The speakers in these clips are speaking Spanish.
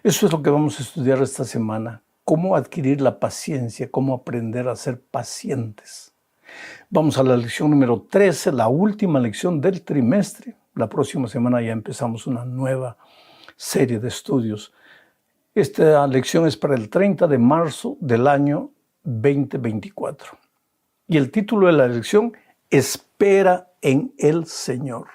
Eso es lo que vamos a estudiar esta semana. Cómo adquirir la paciencia, cómo aprender a ser pacientes. Vamos a la lección número 13, la última lección del trimestre. La próxima semana ya empezamos una nueva serie de estudios. Esta lección es para el 30 de marzo del año 2024. Y el título de la lección, Espera en el Señor.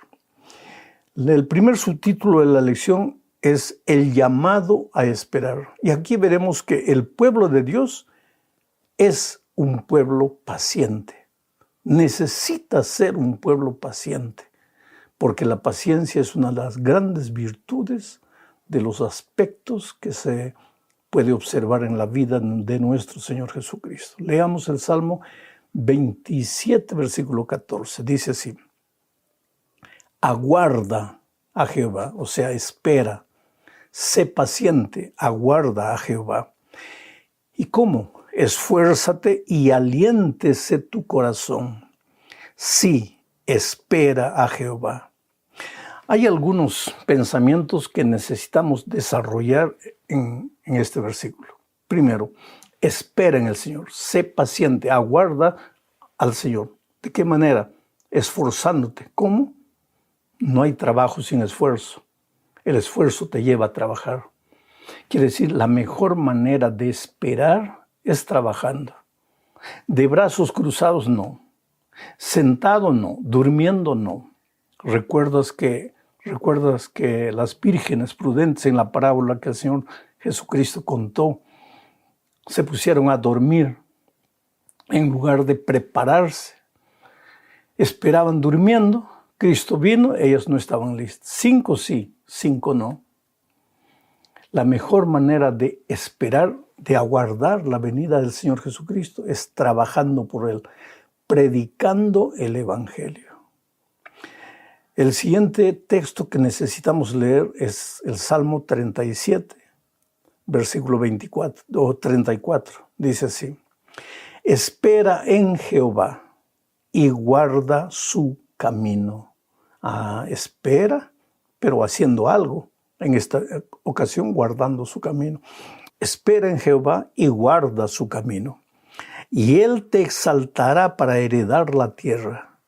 El primer subtítulo de la lección es el llamado a esperar. Y aquí veremos que el pueblo de Dios es un pueblo paciente. Necesita ser un pueblo paciente, porque la paciencia es una de las grandes virtudes de los aspectos que se puede observar en la vida de nuestro Señor Jesucristo. Leamos el Salmo 27, versículo 14. Dice así: aguarda a Jehová, o sea, espera. Sé paciente, aguarda a Jehová. ¿Y cómo? Esfuérzate y aliéntese tu corazón. Sí, espera a Jehová. Hay algunos pensamientos que necesitamos desarrollar en este versículo. Primero, espera en el Señor. Sé paciente, aguarda al Señor. ¿De qué manera? Esforzándote. ¿Cómo? No hay trabajo sin esfuerzo. El esfuerzo te lleva a trabajar. Quiere decir, la mejor manera de esperar es trabajando. De brazos cruzados, no. Sentado, no. Durmiendo, no. ¿Recuerdas que las vírgenes prudentes en la parábola que el Señor Jesucristo contó se pusieron a dormir en lugar de prepararse? Esperaban durmiendo. Cristo vino, ellas no estaban listas. 5 sí, 5 no. La mejor manera de esperar, de aguardar la venida del Señor Jesucristo es trabajando por Él, predicando el Evangelio. El siguiente texto que necesitamos leer es el Salmo 37, versículo 24 o 34. Dice así: espera en Jehová y guarda su camino. Espera, pero haciendo algo. En esta ocasión, guardando su camino. Espera en Jehová y guarda su camino. Y Él te exaltará para heredar la tierra.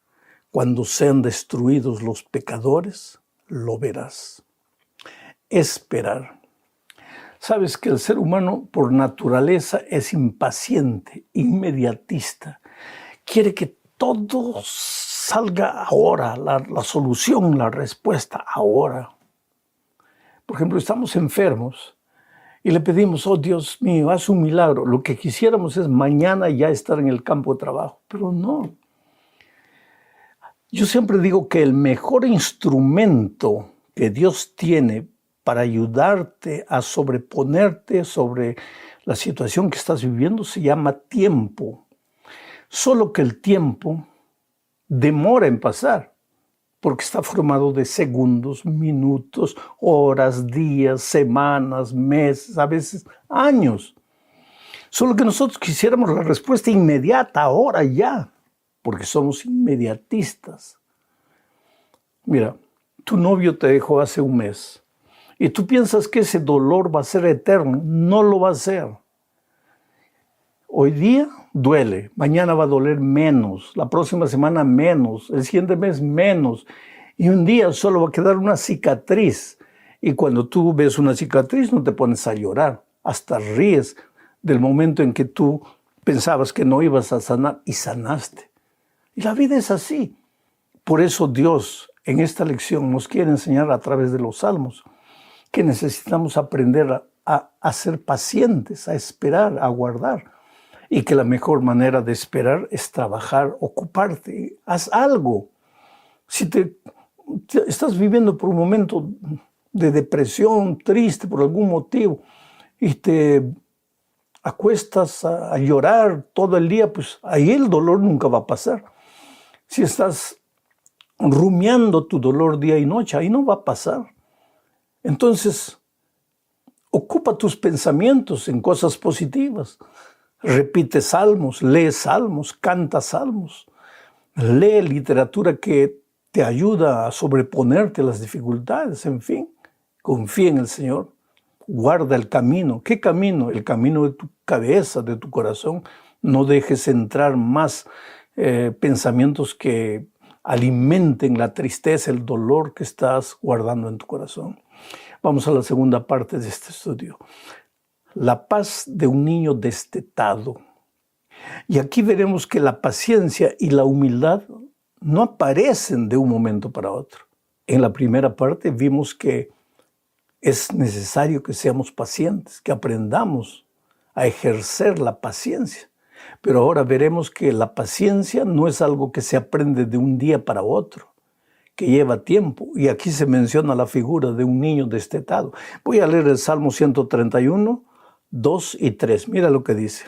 Cuando sean destruidos los pecadores, lo verás. Esperar. Sabes que el ser humano por naturaleza es impaciente, inmediatista. Quiere que todo salga ahora, la solución, la respuesta ahora. Por ejemplo, estamos enfermos y le pedimos: oh Dios mío, haz un milagro. Lo que quisiéramos es mañana ya estar en el campo de trabajo, pero no. Yo siempre digo que el mejor instrumento que Dios tiene para ayudarte a sobreponerte sobre la situación que estás viviendo se llama tiempo. Solo que el tiempo demora en pasar, porque está formado de segundos, minutos, horas, días, semanas, meses, a veces años. Solo que nosotros quisiéramos la respuesta inmediata, ahora ya, porque somos inmediatistas. Mira, tu novio te dejó hace un mes y tú piensas que ese dolor va a ser eterno. No lo va a ser. Hoy día duele, mañana va a doler menos, la próxima semana menos, el siguiente mes menos, y un día solo va a quedar una cicatriz. Y cuando tú ves una cicatriz no te pones a llorar, hasta ríes del momento en que tú pensabas que no ibas a sanar y sanaste. Y la vida es así. Por eso Dios en esta lección nos quiere enseñar a través de los salmos que necesitamos aprender a ser pacientes, a esperar, a aguardar. Y que la mejor manera de esperar es trabajar, ocuparte. Haz algo. Si estás viviendo por un momento de depresión, triste por algún motivo, y te acuestas a llorar todo el día, pues ahí el dolor nunca va a pasar. Si estás rumiando tu dolor día y noche, ahí no va a pasar. Entonces, ocupa tus pensamientos en cosas positivas. Repite salmos, lee salmos, canta salmos. Lee literatura que te ayuda a sobreponerte a las dificultades. En fin, confía en el Señor. Guarda el camino. ¿Qué camino? El camino de tu cabeza, de tu corazón. No dejes entrar más pensamientos que alimenten la tristeza, el dolor que estás guardando en tu corazón. Vamos a la segunda parte de este estudio. La paz de un niño destetado. Y aquí veremos que la paciencia y la humildad no aparecen de un momento para otro. En la primera parte vimos que es necesario que seamos pacientes, que aprendamos a ejercer la paciencia. Pero ahora veremos que la paciencia no es algo que se aprende de un día para otro, que lleva tiempo. Y aquí se menciona la figura de un niño destetado. Voy a leer el Salmo 131, 2 y 3. Mira lo que dice.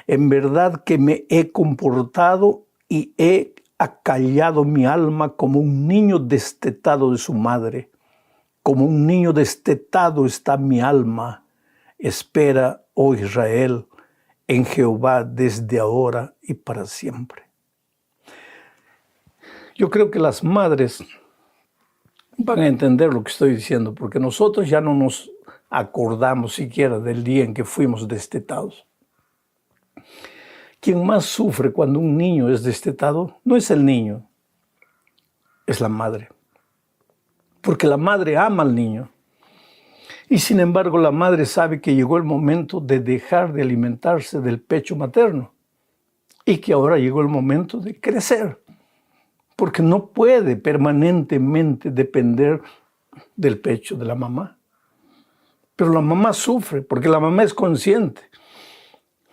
En verdad que me he comportado y he acallado mi alma como un niño destetado de su madre. Como un niño destetado está mi alma. Espera, oh Israel, en Jehová desde ahora y para siempre. Yo creo que las madres van a entender lo que estoy diciendo, porque nosotros ya no nos acordamos siquiera del día en que fuimos destetados. Quien más sufre cuando un niño es destetado no es el niño, es la madre. Porque la madre ama al niño. Y sin embargo la madre sabe que llegó el momento de dejar de alimentarse del pecho materno y que ahora llegó el momento de crecer, porque no puede permanentemente depender del pecho de la mamá. Pero la mamá sufre porque la mamá es consciente.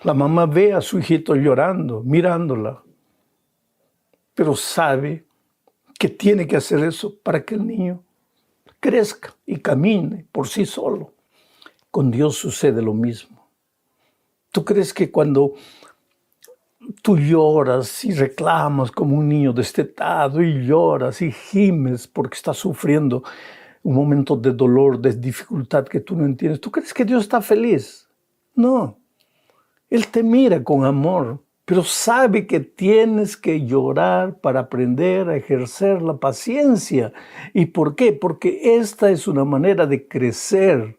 La mamá ve a su hijito llorando, mirándola, pero sabe que tiene que hacer eso para que el niño crezca y camine por sí solo. Con Dios sucede lo mismo. ¿Tú crees que cuando tú lloras y reclamas como un niño destetado y lloras y gimes porque estás sufriendo un momento de dolor, de dificultad que tú no entiendes, ¿tú crees que Dios está feliz? No. Él te mira con amor, pero sabe que tienes que llorar para aprender a ejercer la paciencia. ¿Y por qué? Porque esta es una manera de crecer.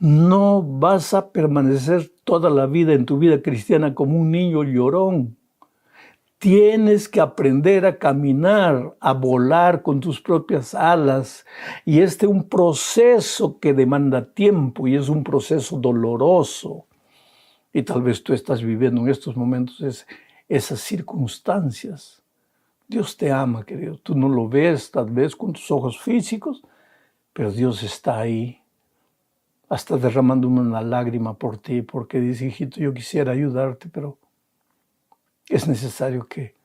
No vas a permanecer toda la vida en tu vida cristiana como un niño llorón. Tienes que aprender a caminar, a volar con tus propias alas. Y este es un proceso que demanda tiempo y es un proceso doloroso. Y tal vez tú estás viviendo en estos momentos esas circunstancias. Dios te ama, querido. Tú no lo ves tal vez con tus ojos físicos, pero Dios está ahí, hasta derramando una lágrima por ti, porque dice, hijito, yo quisiera ayudarte, pero es necesario que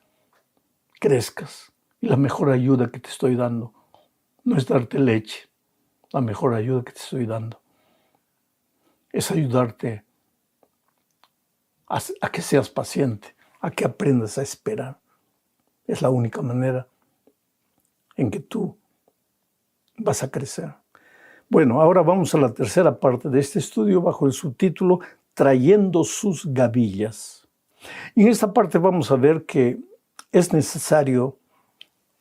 crezcas. Y la mejor ayuda que te estoy dando no es darte leche. La mejor ayuda que te estoy dando es ayudarte a que seas paciente, a que aprendas a esperar. Es la única manera en que tú vas a crecer. Bueno, ahora vamos a la tercera parte de este estudio bajo el subtítulo Trayendo sus gavillas. Y en esta parte vamos a ver que es necesario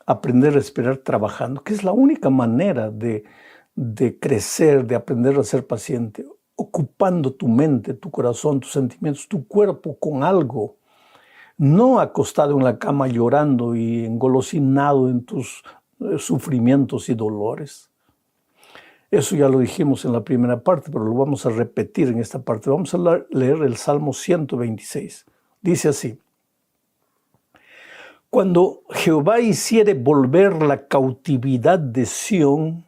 aprender a esperar trabajando, que es la única manera de crecer, de aprender a ser paciente, ocupando tu mente, tu corazón, tus sentimientos, tu cuerpo con algo. No acostado en la cama llorando y engolosinado en tus sufrimientos y dolores. Eso ya lo dijimos en la primera parte, pero lo vamos a repetir en esta parte. Vamos a leer el Salmo 126. Dice así: Cuando Jehová hiciere volver la cautividad de Sión,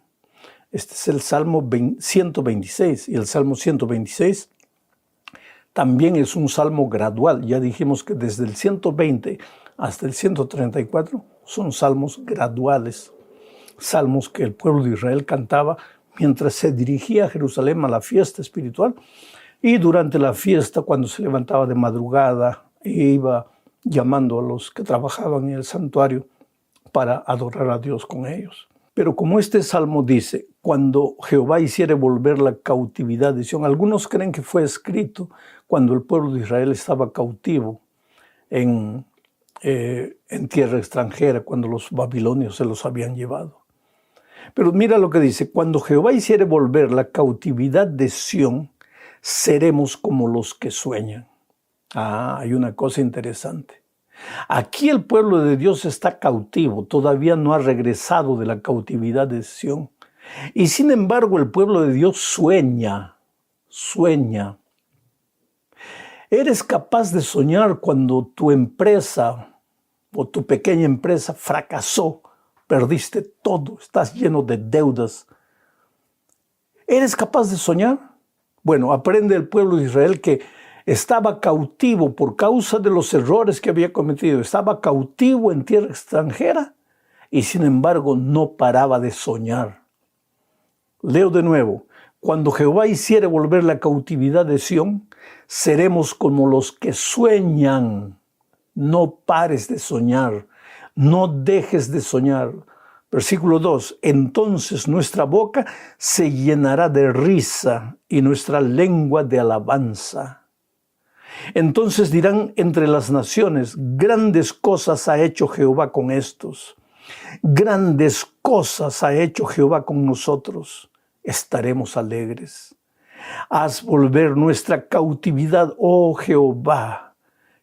este es el Salmo 126, y el Salmo 126 también es un salmo gradual. Ya dijimos que desde el 120 hasta el 134 son salmos graduales, salmos que el pueblo de Israel cantaba mientras se dirigía a Jerusalén a la fiesta espiritual y durante la fiesta cuando se levantaba de madrugada e iba llamando a los que trabajaban en el santuario para adorar a Dios con ellos. Pero como este salmo dice, cuando Jehová hiciere volver la cautividad de Sión, algunos creen que fue escrito cuando el pueblo de Israel estaba cautivo en tierra extranjera, cuando los babilonios se los habían llevado. Pero mira lo que dice, cuando Jehová hiciere volver la cautividad de Sión, seremos como los que sueñan. Hay una cosa interesante. Aquí el pueblo de Dios está cautivo, todavía no ha regresado de la cautividad de Sión. Y sin embargo el pueblo de Dios sueña. ¿Eres capaz de soñar cuando tu empresa o tu pequeña empresa fracasó? Perdiste todo, estás lleno de deudas. ¿Eres capaz de soñar? Bueno, aprende el pueblo de Israel que estaba cautivo por causa de los errores que había cometido. Estaba cautivo en tierra extranjera y sin embargo no paraba de soñar. Leo de nuevo. Cuando Jehová hiciere volver la cautividad de Sión, seremos como los que sueñan. No pares de soñar. No dejes de soñar. Versículo 2. Entonces nuestra boca se llenará de risa y nuestra lengua de alabanza. Entonces dirán entre las naciones, grandes cosas ha hecho Jehová con estos. Grandes cosas ha hecho Jehová con nosotros. Estaremos alegres. Haz volver nuestra cautividad, oh Jehová,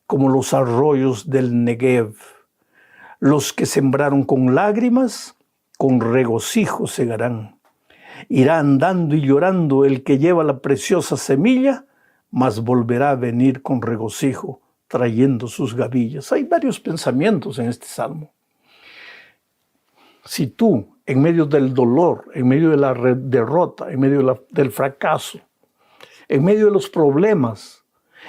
como los arroyos del Negev. Los que sembraron con lágrimas, con regocijo segarán. Irá andando y llorando el que lleva la preciosa semilla, mas volverá a venir con regocijo, trayendo sus gavillas. Hay varios pensamientos en este salmo. Si tú, en medio del dolor, en medio de la derrota, en medio del fracaso, en medio de los problemas,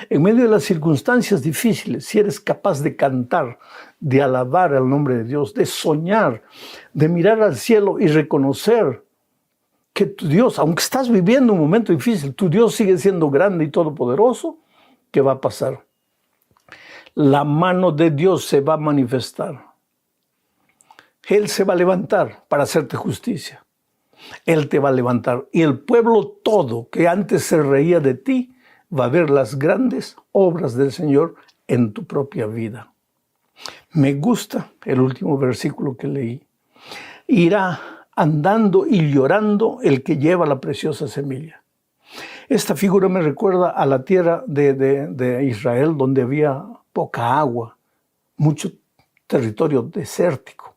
en medio de las circunstancias difíciles, si eres capaz de cantar, de alabar al nombre de Dios, de soñar, de mirar al cielo y reconocer que tu Dios, aunque estás viviendo un momento difícil, tu Dios sigue siendo grande y todopoderoso, ¿qué va a pasar? La mano de Dios se va a manifestar. Él se va a levantar para hacerte justicia. Él te va a levantar. Y el pueblo todo que antes se reía de ti va a ver las grandes obras del Señor en tu propia vida. Me gusta el último versículo que leí. Irá andando y llorando el que lleva la preciosa semilla. Esta figura me recuerda a la tierra de Israel, donde había poca agua, mucho territorio desértico.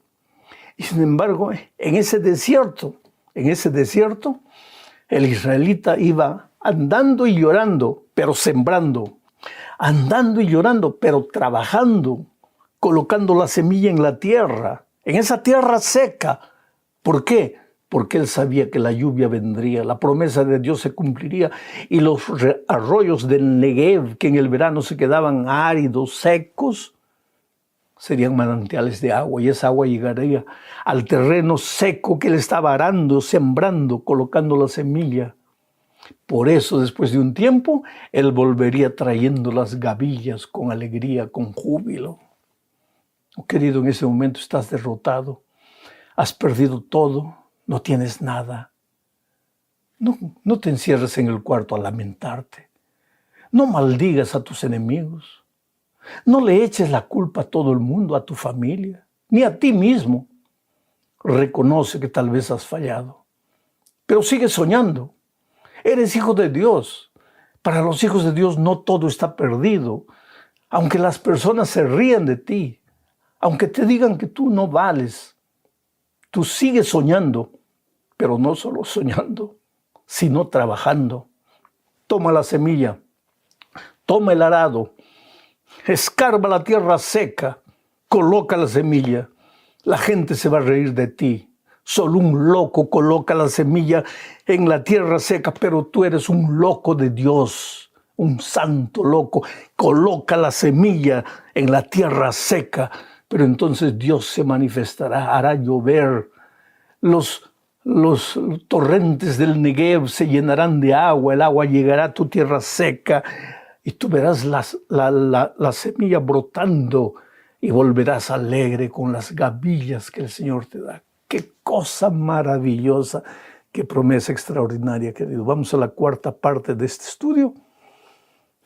Y sin embargo, en ese desierto, el israelita iba andando y llorando, pero sembrando. Andando y llorando, pero trabajando, colocando la semilla en la tierra, en esa tierra seca. ¿Por qué? Porque él sabía que la lluvia vendría, la promesa de Dios se cumpliría y los arroyos del Negev, que en el verano se quedaban áridos, secos, serían manantiales de agua y esa agua llegaría al terreno seco que él estaba arando, sembrando, colocando la semilla. Por eso, después de un tiempo, él volvería trayendo las gavillas con alegría, con júbilo. Oh, querido, en ese momento estás derrotado, has perdido todo, no tienes nada. No te encierres en el cuarto a lamentarte. No maldigas a tus enemigos. No le eches la culpa a todo el mundo, a tu familia, ni a ti mismo. Reconoce que tal vez has fallado, pero sigue soñando. Eres hijo de Dios. Para los hijos de Dios no todo está perdido. Aunque las personas se rían de ti, aunque te digan que tú no vales, tú sigues soñando, pero no solo soñando, sino trabajando. Toma la semilla, toma el arado, escarba la tierra seca, coloca la semilla. La gente se va a reír de ti. Solo un loco coloca la semilla en la tierra seca, pero tú eres un loco de Dios, un santo loco. Coloca la semilla en la tierra seca, pero entonces Dios se manifestará, hará llover. Los torrentes del Negev se llenarán de agua, el agua llegará a tu tierra seca y tú verás la semilla brotando y volverás alegre con las gavillas que el Señor te da. ¡Qué cosa maravillosa! ¡Qué promesa extraordinaria, querido! Vamos a la cuarta parte de este estudio,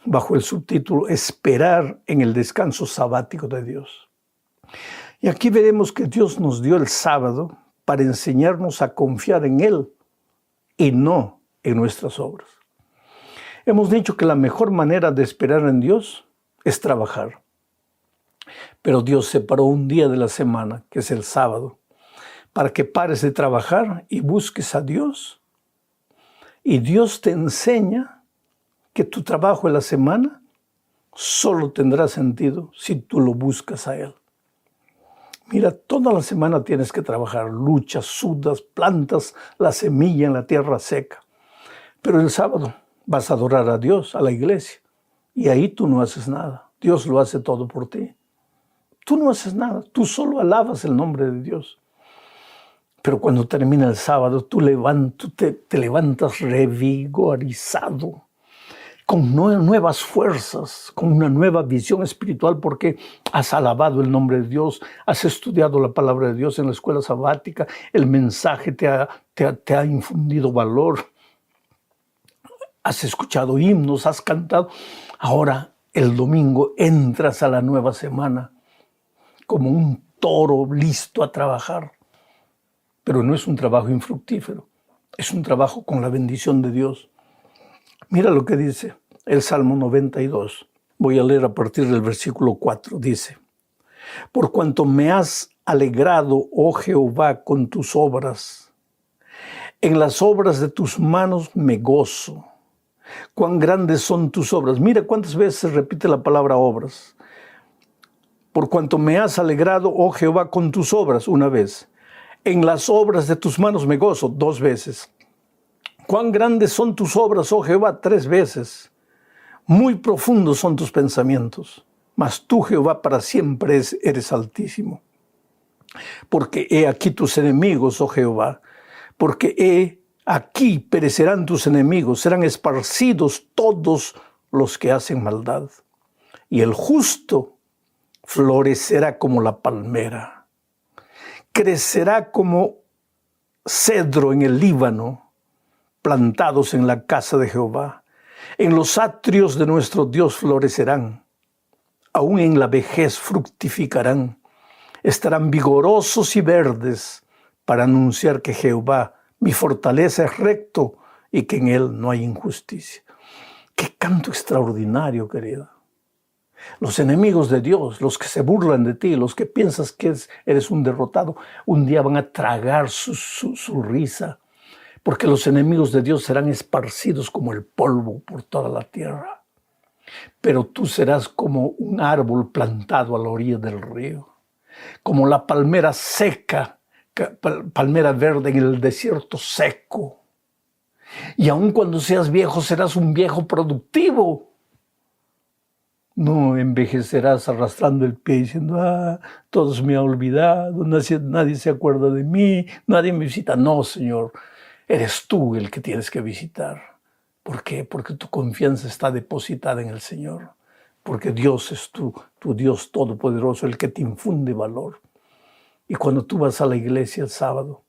bajo el subtítulo Esperar en el descanso sabático de Dios. Y aquí veremos que Dios nos dio el sábado para enseñarnos a confiar en Él y no en nuestras obras. Hemos dicho que la mejor manera de esperar en Dios es trabajar. Pero Dios separó un día de la semana, que es el sábado, para que pares de trabajar y busques a Dios. Y Dios te enseña que tu trabajo en la semana solo tendrá sentido si tú lo buscas a Él. Mira, toda la semana tienes que trabajar, luchas, sudas, plantas la semilla en la tierra seca. Pero el sábado vas a adorar a Dios, a la iglesia, y ahí tú no haces nada. Dios lo hace todo por ti. Tú no haces nada, tú solo alabas el nombre de Dios. Pero cuando termina el sábado, tú te levantas revigorizado, con nuevas fuerzas, con una nueva visión espiritual, porque has alabado el nombre de Dios, has estudiado la palabra de Dios en la escuela sabática, el mensaje te ha infundido valor, has escuchado himnos, has cantado. Ahora, el domingo, entras a la nueva semana como un toro listo a trabajar. Pero no es un trabajo infructífero, es un trabajo con la bendición de Dios. Mira lo que dice el Salmo 92. Voy a leer a partir del versículo 4. Dice: por cuanto me has alegrado, oh Jehová, con tus obras, en las obras de tus manos me gozo. Cuán grandes son tus obras. Mira cuántas veces se repite la palabra obras. Por cuanto me has alegrado, oh Jehová, con tus obras, una vez. En las obras de tus manos me gozo, 2 veces. Cuán grandes son tus obras, oh Jehová, 3 veces. Muy profundos son tus pensamientos, mas tú, Jehová, para siempre eres altísimo. Porque he aquí tus enemigos, oh Jehová, porque he aquí perecerán tus enemigos, serán esparcidos todos los que hacen maldad. Y el justo florecerá como la palmera, crecerá como cedro en el Líbano, plantados en la casa de Jehová. En los atrios de nuestro Dios florecerán, aún en la vejez fructificarán, estarán vigorosos y verdes para anunciar que Jehová, mi fortaleza, es recto y que en Él no hay injusticia. ¡Qué canto extraordinario, querida! Los enemigos de Dios, los que se burlan de ti, los que piensas que eres un derrotado, un día van a tragar su risa, porque los enemigos de Dios serán esparcidos como el polvo por toda la tierra. Pero tú serás como un árbol plantado a la orilla del río, como la palmera seca, palmera verde en el desierto seco. Y aun cuando seas viejo, serás un viejo productivo. No envejecerás arrastrando el pie diciendo: todos me han olvidado, nadie se acuerda de mí, nadie me visita. No, Señor, eres tú el que tienes que visitar. ¿Por qué? Porque tu confianza está depositada en el Señor. Porque Dios es tu Dios todopoderoso, el que te infunde valor. Y cuando tú vas a la iglesia el sábado,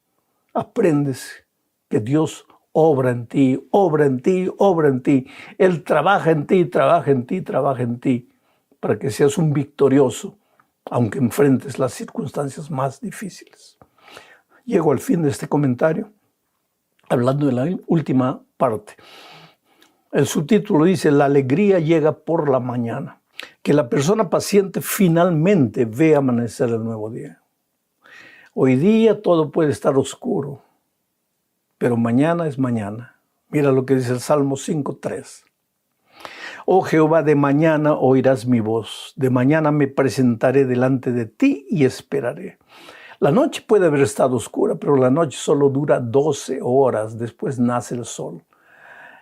aprendes que Dios obra en ti, obra en ti, obra en ti. Él trabaja en ti, trabaja en ti, trabaja en ti, para que seas un victorioso, aunque enfrentes las circunstancias más difíciles. Llego al fin de este comentario, hablando de la última parte. El subtítulo dice: la alegría llega por la mañana. Que la persona paciente finalmente ve amanecer el nuevo día. Hoy día todo puede estar oscuro, pero mañana es mañana. Mira lo que dice el Salmo 5:3. Oh Jehová, de mañana oirás mi voz, de mañana me presentaré delante de ti y esperaré. La noche puede haber estado oscura, pero la noche solo dura 12 horas, después nace el sol.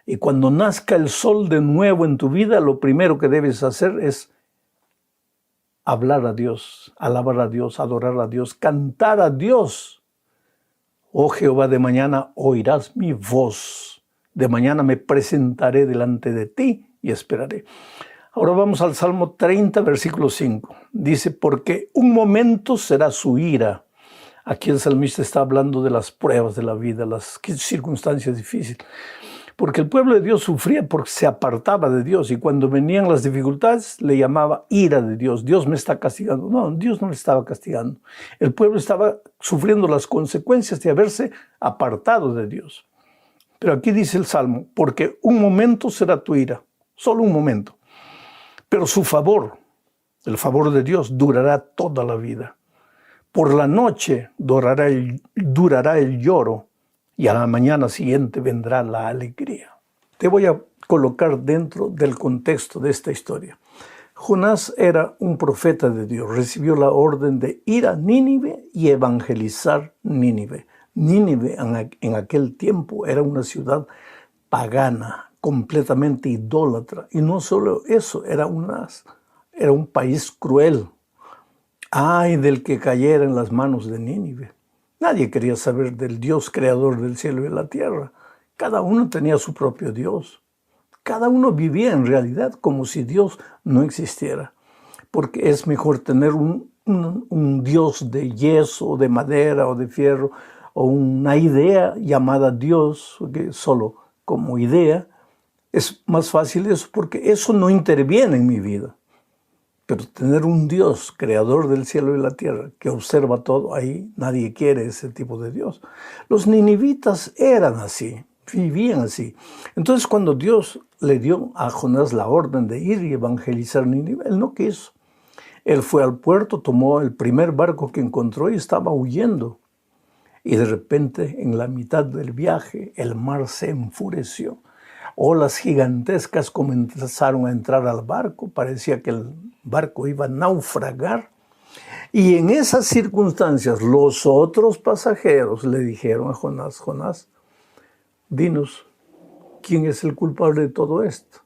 Y cuando nazca el sol de nuevo en tu vida, lo primero que debes hacer es hablar a Dios, alabar a Dios, adorar a Dios, cantar a Dios. Oh Jehová, de mañana oirás mi voz, de mañana me presentaré delante de ti y esperaré. Ahora vamos al Salmo 30, versículo 5. Dice: porque un momento será su ira. Aquí el salmista está hablando de las pruebas de la vida, las circunstancias difíciles. Porque el pueblo de Dios sufría porque se apartaba de Dios y cuando venían las dificultades le llamaba ira de Dios. Dios me está castigando. No, Dios no le estaba castigando. El pueblo estaba sufriendo las consecuencias de haberse apartado de Dios. Pero aquí dice el Salmo, porque un momento será tu ira, solo un momento. Pero su favor, el favor de Dios, durará toda la vida. Por la noche durará el lloro y a la mañana siguiente vendrá la alegría. Te voy a colocar dentro del contexto de esta historia. Jonás era un profeta de Dios, recibió la orden de ir a Nínive y evangelizar Nínive. Nínive en aquel tiempo era una ciudad pagana, completamente idólatra. Y no solo eso, era un país cruel. Ay del que cayera en las manos de Nínive. Nadie quería saber del Dios creador del cielo y la tierra. Cada uno tenía su propio Dios. Cada uno vivía en realidad como si Dios no existiera. Porque es mejor tener un Dios de yeso, de madera o de fierro, o una idea llamada Dios, que solo como idea. Es más fácil eso porque eso no interviene en mi vida. Pero tener un Dios, creador del cielo y la tierra, que observa todo, ahí nadie quiere ese tipo de Dios. Los ninivitas eran así, vivían así. Entonces cuando Dios le dio a Jonás la orden de ir y evangelizar Nínive, él no quiso. Él fue al puerto, tomó el primer barco que encontró y estaba huyendo. Y de repente, en la mitad del viaje, el mar se enfureció. Olas gigantescas comenzaron a entrar al barco, parecía que el barco iba a naufragar. Y en esas circunstancias, los otros pasajeros le dijeron a Jonás, Jonás, dinos, ¿quién es el culpable de todo esto?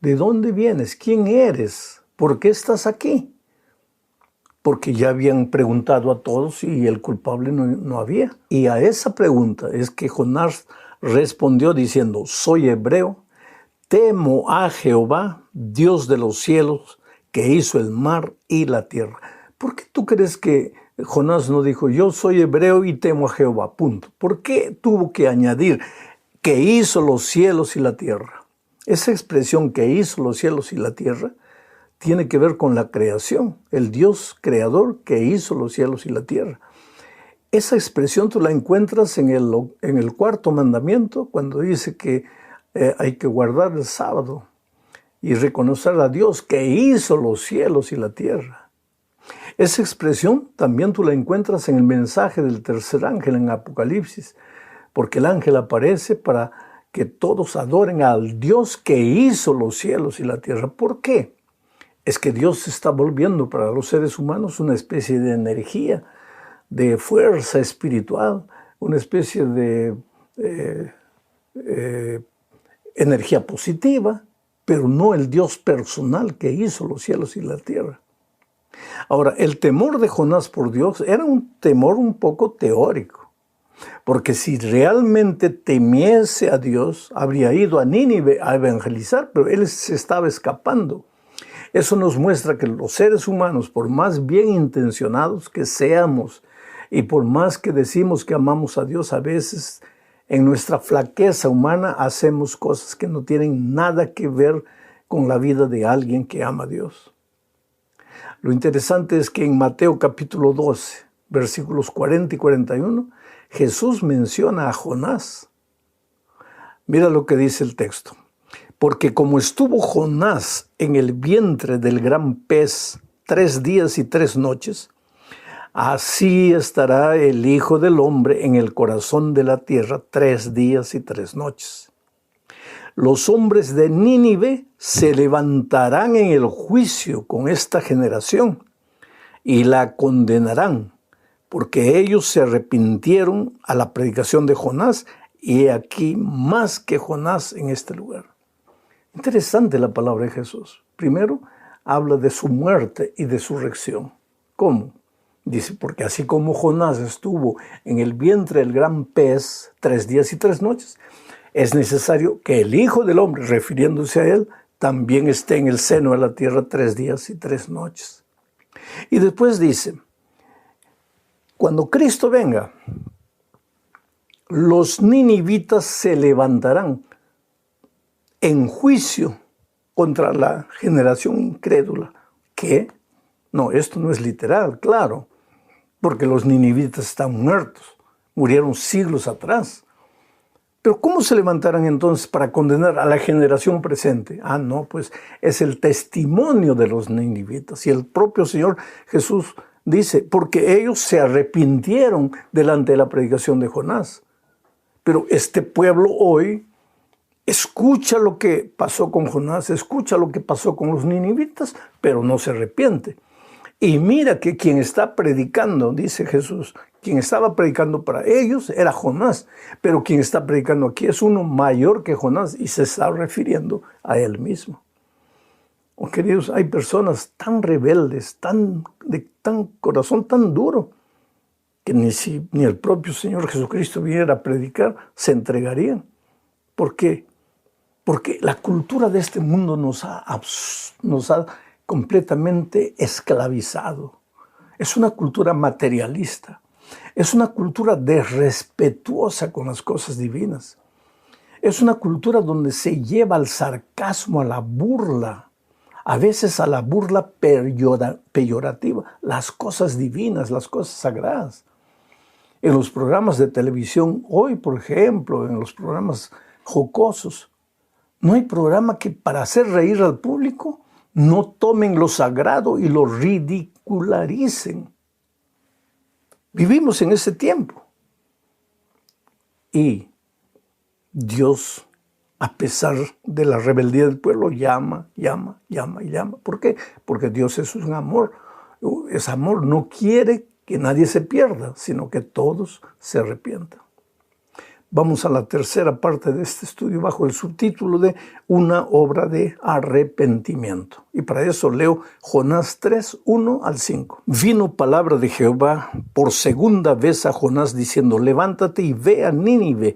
¿De dónde vienes? ¿Quién eres? ¿Por qué estás aquí? Porque ya habían preguntado a todos y el culpable no había. Y a esa pregunta es que Jonás respondió diciendo, soy hebreo, temo a Jehová, Dios de los cielos, que hizo el mar y la tierra. ¿Por qué tú crees que Jonás no dijo, yo soy hebreo y temo a Jehová, punto? ¿Por qué tuvo que añadir que hizo los cielos y la tierra? Esa expresión que hizo los cielos y la tierra tiene que ver con la creación, el Dios creador que hizo los cielos y la tierra. Esa expresión tú la encuentras en el cuarto mandamiento, cuando dice que hay que guardar el sábado y reconocer a Dios que hizo los cielos y la tierra. Esa expresión también tú la encuentras en el mensaje del tercer ángel en Apocalipsis, porque el ángel aparece para que todos adoren al Dios que hizo los cielos y la tierra. ¿Por qué? Es que Dios se está volviendo para los seres humanos una especie de energía, de fuerza espiritual, una especie de energía positiva, pero no el Dios personal que hizo los cielos y la tierra. Ahora, el temor de Jonás por Dios era un temor un poco teórico, porque si realmente temiese a Dios, habría ido a Nínive a evangelizar, pero él se estaba escapando. Eso nos muestra que los seres humanos, por más bien intencionados que seamos, y por más que decimos que amamos a Dios, a veces en nuestra flaqueza humana hacemos cosas que no tienen nada que ver con la vida de alguien que ama a Dios. Lo interesante es que en Mateo capítulo 12, versículos 40 y 41, Jesús menciona a Jonás. Mira lo que dice el texto. Porque como estuvo Jonás en el vientre del gran pez 3 días y 3 noches, así estará el Hijo del Hombre en el corazón de la tierra 3 días y 3 noches. Los hombres de Nínive se levantarán en el juicio con esta generación y la condenarán, porque ellos se arrepintieron a la predicación de Jonás y he aquí más que Jonás en este lugar. Interesante la palabra de Jesús. Primero, habla de su muerte y de su resurrección. ¿Cómo? Dice, porque así como Jonás estuvo en el vientre del gran pez 3 días y 3 noches, es necesario que el Hijo del Hombre, refiriéndose a él, también esté en el seno de la tierra 3 días y 3 noches. Y después dice, cuando Cristo venga, los ninivitas se levantarán en juicio contra la generación incrédula. ¿Qué? No, esto no es literal, claro, porque los ninivitas están muertos, murieron siglos atrás. Pero ¿cómo se levantarán entonces para condenar a la generación presente? Ah, no, pues es el testimonio de los ninivitas. Y el propio Señor Jesús dice, porque ellos se arrepintieron delante de la predicación de Jonás. Pero este pueblo hoy escucha lo que pasó con Jonás, escucha lo que pasó con los ninivitas, pero no se arrepiente. Y mira que quien está predicando, dice Jesús, quien estaba predicando para ellos era Jonás, pero quien está predicando aquí es uno mayor que Jonás y se está refiriendo a él mismo. Oh, queridos, hay personas tan rebeldes, de tan corazón tan duro, que ni el propio Señor Jesucristo viniera a predicar, se entregarían. ¿Por qué? Porque la cultura de este mundo nos ha completamente esclavizado. Es una cultura materialista. Es una cultura desrespetuosa con las cosas divinas. Es una cultura donde se lleva al sarcasmo, a la burla, a veces a la burla peyorativa, las cosas divinas, las cosas sagradas. En los programas de televisión, hoy, por ejemplo, en los programas jocosos, no hay programa que para hacer reír al público no tomen lo sagrado y lo ridicularicen. Vivimos en ese tiempo. Y Dios, a pesar de la rebeldía del pueblo, llama y llama. ¿Por qué? Porque Dios es un amor. Es amor, no quiere que nadie se pierda, sino que todos se arrepientan. Vamos a la tercera parte de este estudio bajo el subtítulo de Una obra de arrepentimiento. Y para eso leo Jonás 3, 1 al 5. Vino palabra de Jehová por segunda vez a Jonás diciendo, levántate y ve a Nínive,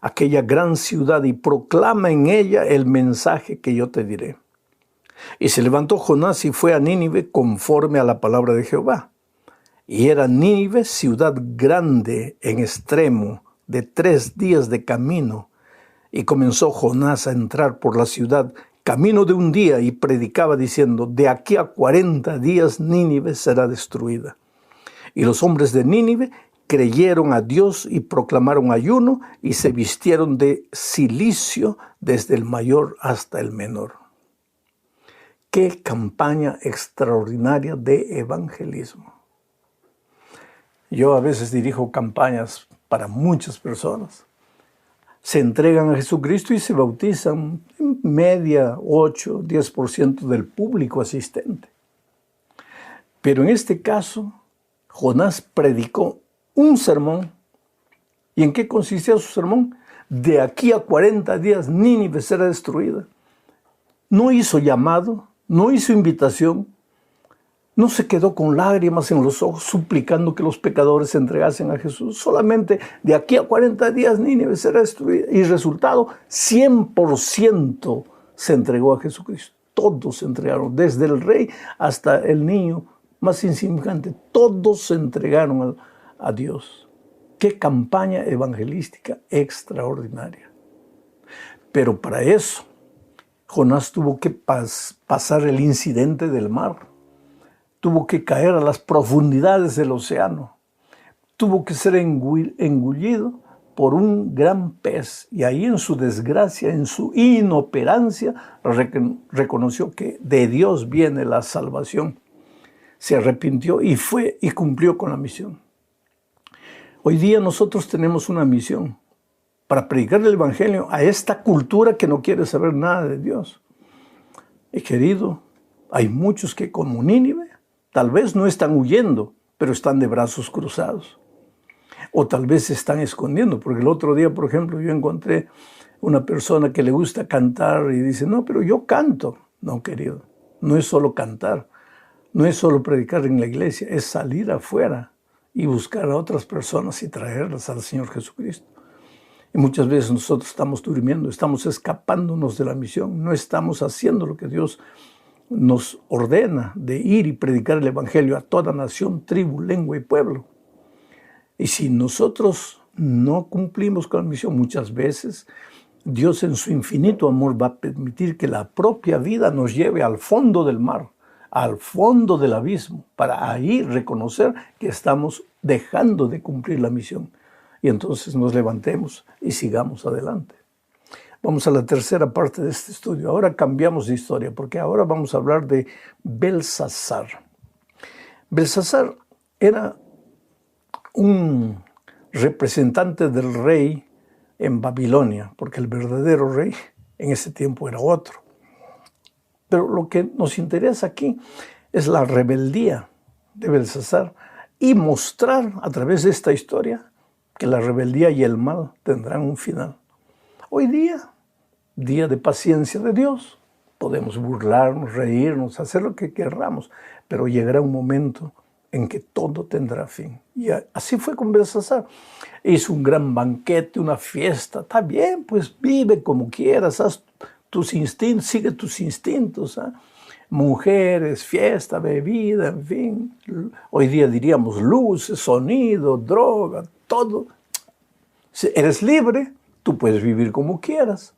aquella gran ciudad, y proclama en ella el mensaje que yo te diré. Y se levantó Jonás y fue a Nínive conforme a la palabra de Jehová. Y era Nínive ciudad grande en extremo, de 3 días de camino, y comenzó Jonás a entrar por la ciudad, camino de un día, y predicaba diciendo, de aquí a 40 días Nínive será destruida. Y los hombres de Nínive creyeron a Dios y proclamaron ayuno, y se vistieron de cilicio desde el mayor hasta el menor. ¡Qué campaña extraordinaria de evangelismo! Yo a veces dirijo campañas para muchas personas. Se entregan a Jesucristo y se bautizan en media, 8, 10% del público asistente. Pero en este caso, Jonás predicó un sermón. ¿Y en qué consistía su sermón? De aquí a 40 días Nínive será destruida. No hizo llamado, no hizo invitación, no se quedó con lágrimas en los ojos suplicando que los pecadores se entregasen a Jesús. Solamente de aquí a 40 días Nínive será destruida. Y resultado, 100% se entregó a Jesucristo. Todos se entregaron, desde el rey hasta el niño más insignificante. Todos se entregaron a Dios. ¡Qué campaña evangelística extraordinaria! Pero para eso, Jonás tuvo que pasar el incidente del mar. Tuvo que caer a las profundidades del océano. Tuvo que ser engullido por un gran pez. Y ahí en su desgracia, en su inoperancia, reconoció que de Dios viene la salvación. Se arrepintió y fue y cumplió con la misión. Hoy día nosotros tenemos una misión para predicar el Evangelio a esta cultura que no quiere saber nada de Dios. Y querido, hay muchos que como Nínive, tal vez no están huyendo, pero están de brazos cruzados. O tal vez se están escondiendo, porque el otro día, por ejemplo, yo encontré una persona que le gusta cantar y dice, no, pero yo canto. No, querido, no es solo cantar, no es solo predicar en la iglesia, es salir afuera y buscar a otras personas y traerlas al Señor Jesucristo. Y muchas veces nosotros estamos durmiendo, estamos escapándonos de la misión, no estamos haciendo lo que Dios nos ordena de ir y predicar el Evangelio a toda nación, tribu, lengua y pueblo. Y si nosotros no cumplimos con la misión, muchas veces Dios en su infinito amor va a permitir que la propia vida nos lleve al fondo del mar, al fondo del abismo, para ahí reconocer que estamos dejando de cumplir la misión. Y entonces nos levantemos y sigamos adelante. Vamos a la tercera parte de este estudio. Ahora cambiamos de historia, porque ahora vamos a hablar de Belsasar. Belsasar era un representante del rey en Babilonia, porque el verdadero rey en ese tiempo era otro. Pero lo que nos interesa aquí es la rebeldía de Belsasar y mostrar a través de esta historia que la rebeldía y el mal tendrán un final. Hoy día, día de paciencia de Dios, podemos burlarnos, reírnos, hacer lo que queramos, pero llegará un momento en que todo tendrá fin. Y así fue con Belsasar. Hizo un gran banquete, una fiesta. Está bien, pues vive como quieras, haz tus instintos, sigue tus instintos. Mujeres, fiesta, bebida, en fin. Hoy día diríamos luces, sonido, droga, todo. Si eres libre, tú puedes vivir como quieras.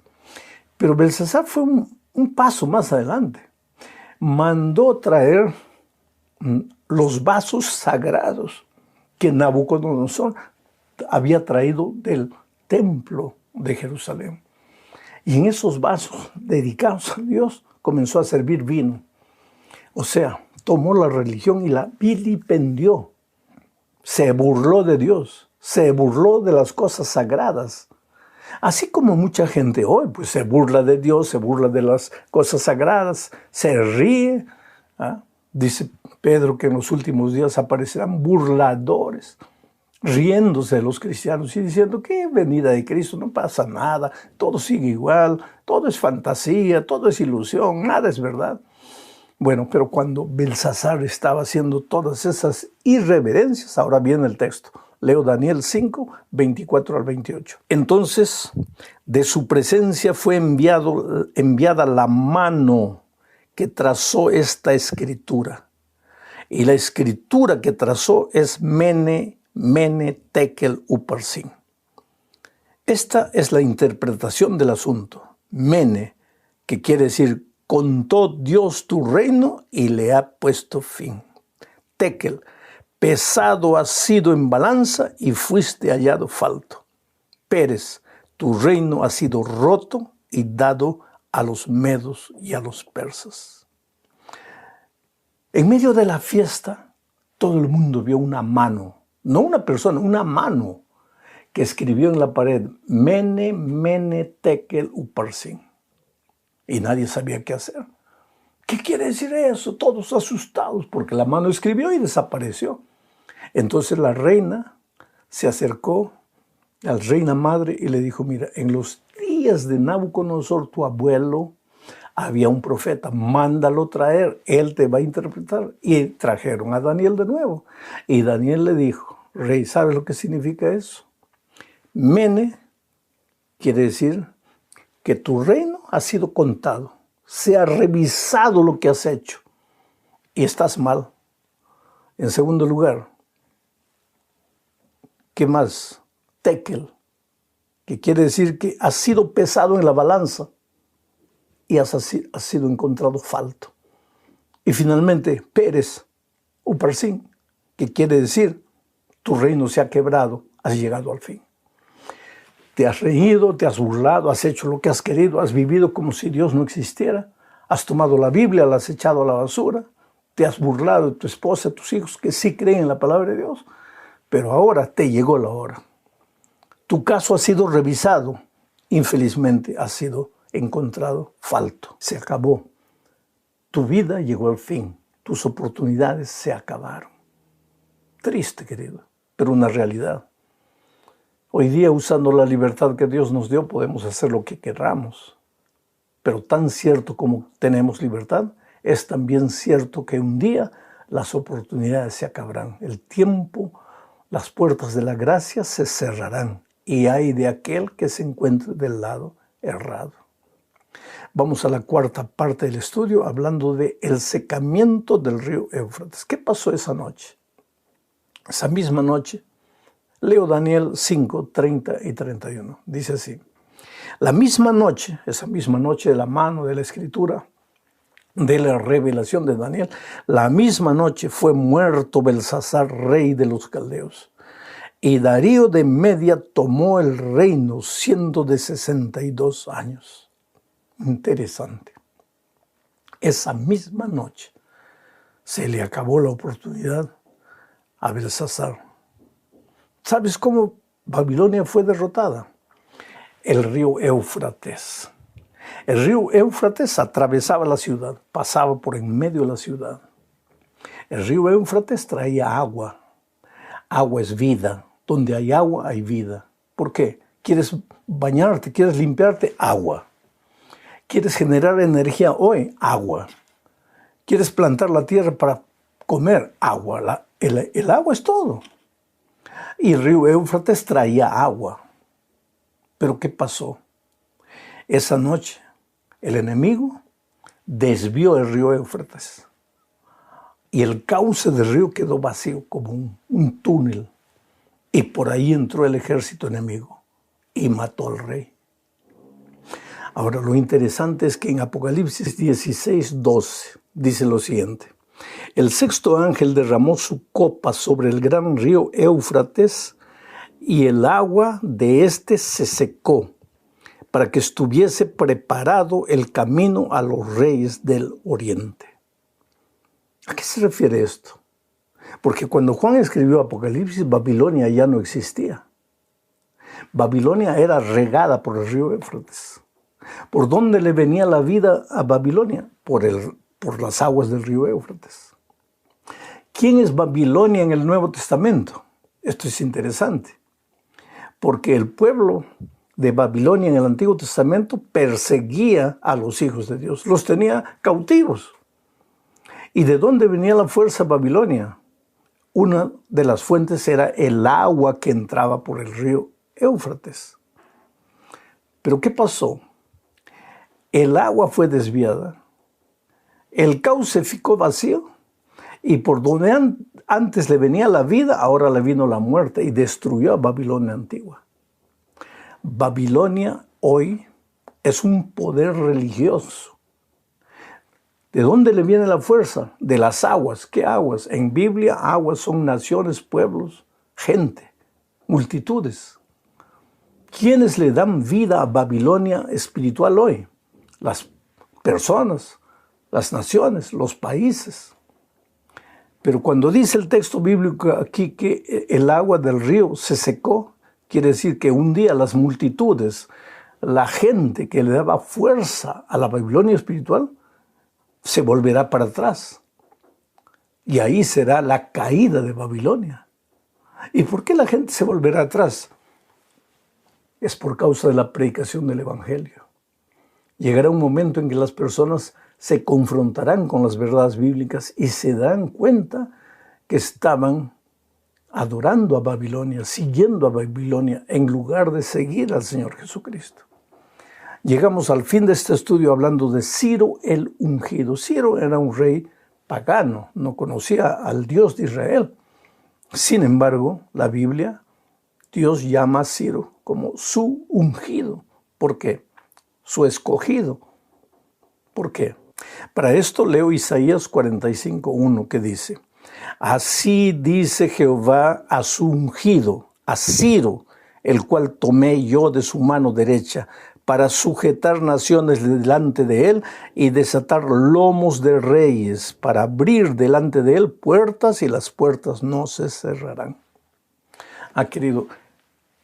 Pero Belsasar fue un paso más adelante. Mandó traer los vasos sagrados que Nabucodonosor había traído del templo de Jerusalén. Y en esos vasos dedicados a Dios comenzó a servir vino. O sea, tomó la religión y la vilipendió. Se burló de Dios, se burló de las cosas sagradas. Así como mucha gente hoy pues se burla de Dios, se burla de las cosas sagradas, se ríe. Dice Pedro que en los últimos días aparecerán burladores, riéndose de los cristianos y diciendo que venida de Cristo no pasa nada, todo sigue igual, todo es fantasía, todo es ilusión, nada es verdad. Bueno, pero cuando Belsasar estaba haciendo todas esas irreverencias, ahora viene el texto. Leo Daniel 5, 24 al 28. Entonces, de su presencia fue enviada la mano que trazó esta escritura. Y la escritura que trazó es Mene, Tekel, Uparsin. Esta es la interpretación del asunto. Mene, que quiere decir, contó Dios tu reino y le ha puesto fin. Tekel, pesado has sido en balanza y fuiste hallado falto. Pérez, tu reino ha sido roto y dado a los medos y a los persas. En medio de la fiesta, todo el mundo vio una mano, no una persona, una mano, que escribió en la pared, Mene, Tekel, Uparsin. Y nadie sabía qué hacer. ¿Qué quiere decir eso? Todos asustados, porque la mano escribió y desapareció. Entonces la reina se acercó a la reina madre y le dijo, mira, en los días de Nabucodonosor, tu abuelo, había un profeta, mándalo traer, él te va a interpretar. Y trajeron a Daniel de nuevo. Y Daniel le dijo, rey, ¿sabes lo que significa eso? Mene quiere decir que tu reino ha sido contado, se ha revisado lo que has hecho y estás mal. En segundo lugar, ¿qué más? Tekel, que quiere decir que has sido pesado en la balanza y has sido encontrado falto. Y finalmente, Pérez, Uparsin, que quiere decir tu reino se ha quebrado, has llegado al fin. Te has reído, te has burlado, has hecho lo que has querido, has vivido como si Dios no existiera, has tomado la Biblia, la has echado a la basura, te has burlado de tu esposa, de tus hijos que sí creen en la palabra de Dios, pero ahora te llegó la hora. Tu caso ha sido revisado, infelizmente has sido encontrado falto, se acabó. Tu vida llegó al fin, tus oportunidades se acabaron. Triste, querido, pero una realidad. Hoy día, usando la libertad que Dios nos dio, podemos hacer lo que queramos. Pero tan cierto como tenemos libertad, es también cierto que un día las oportunidades se acabarán. El tiempo, las puertas de la gracia se cerrarán. Y hay de aquel que se encuentre del lado errado. Vamos a la cuarta parte del estudio, hablando de el secamiento del río Éufrates. ¿Qué pasó esa noche? Esa misma noche, leo Daniel 5, 30 y 31. Dice así. La misma noche, esa misma noche de la mano de la Escritura, de la revelación de Daniel, la misma noche fue muerto Belsasar, rey de los caldeos. Y Darío de Media tomó el reino siendo de 62 años. Interesante. Esa misma noche se le acabó la oportunidad a Belsasar. ¿Sabes cómo Babilonia fue derrotada? El río Éufrates. El río Éufrates atravesaba la ciudad, pasaba por en medio de la ciudad. El río Éufrates traía agua. Agua es vida. Donde hay agua, hay vida. ¿Por qué? ¿Quieres bañarte? ¿Quieres limpiarte? Agua. ¿Quieres generar energía hoy? Agua. ¿Quieres plantar la tierra para comer? Agua. El agua es todo. Y el río Éufrates traía agua. Pero ¿qué pasó? Esa noche el enemigo desvió el río Éufrates. Y el cauce del río quedó vacío como un túnel. Y por ahí entró el ejército enemigo y mató al rey. Ahora, lo interesante es que en Apocalipsis 16:12 dice lo siguiente. El sexto ángel derramó su copa sobre el gran río Éufrates y el agua de éste se secó para que estuviese preparado el camino a los reyes del oriente. ¿A qué se refiere esto? Porque cuando Juan escribió Apocalipsis, Babilonia ya no existía. Babilonia era regada por el río Éufrates. ¿Por dónde le venía la vida a Babilonia? Por las aguas del río Éufrates. ¿Quién es Babilonia en el Nuevo Testamento? Esto es interesante, porque el pueblo de Babilonia en el Antiguo Testamento perseguía a los hijos de Dios, los tenía cautivos. ¿Y de dónde venía la fuerza Babilonia? Una de las fuentes era el agua que entraba por el río Éufrates. ¿Pero qué pasó? El agua fue desviada, el cauce ficó vacío y por donde antes le venía la vida, ahora le vino la muerte y destruyó a Babilonia antigua. Babilonia hoy es un poder religioso. ¿De dónde le viene la fuerza? De las aguas. ¿Qué aguas? En Biblia, aguas son naciones, pueblos, gente, multitudes. ¿Quiénes le dan vida a Babilonia espiritual hoy? Las personas, las naciones, los países. Pero cuando dice el texto bíblico aquí que el agua del río se secó, quiere decir que un día las multitudes, la gente que le daba fuerza a la Babilonia espiritual, se volverá para atrás. Y ahí será la caída de Babilonia. ¿Y por qué la gente se volverá atrás? Es por causa de la predicación del Evangelio. Llegará un momento en que las personas se confrontarán con las verdades bíblicas y se dan cuenta que estaban adorando a Babilonia, siguiendo a Babilonia, en lugar de seguir al Señor Jesucristo. Llegamos al fin de este estudio hablando de Ciro el ungido. Ciro era un rey pagano, no conocía al Dios de Israel. Sin embargo, la Biblia, Dios llama a Ciro como su ungido. ¿Por qué? Su escogido. ¿Por qué? Para esto leo Isaías 45:1 que dice: Así dice Jehová a su ungido, a Ciro, el cual tomé yo de su mano derecha, para sujetar naciones delante de él y desatar lomos de reyes, para abrir delante de él puertas y las puertas no se cerrarán. Querido,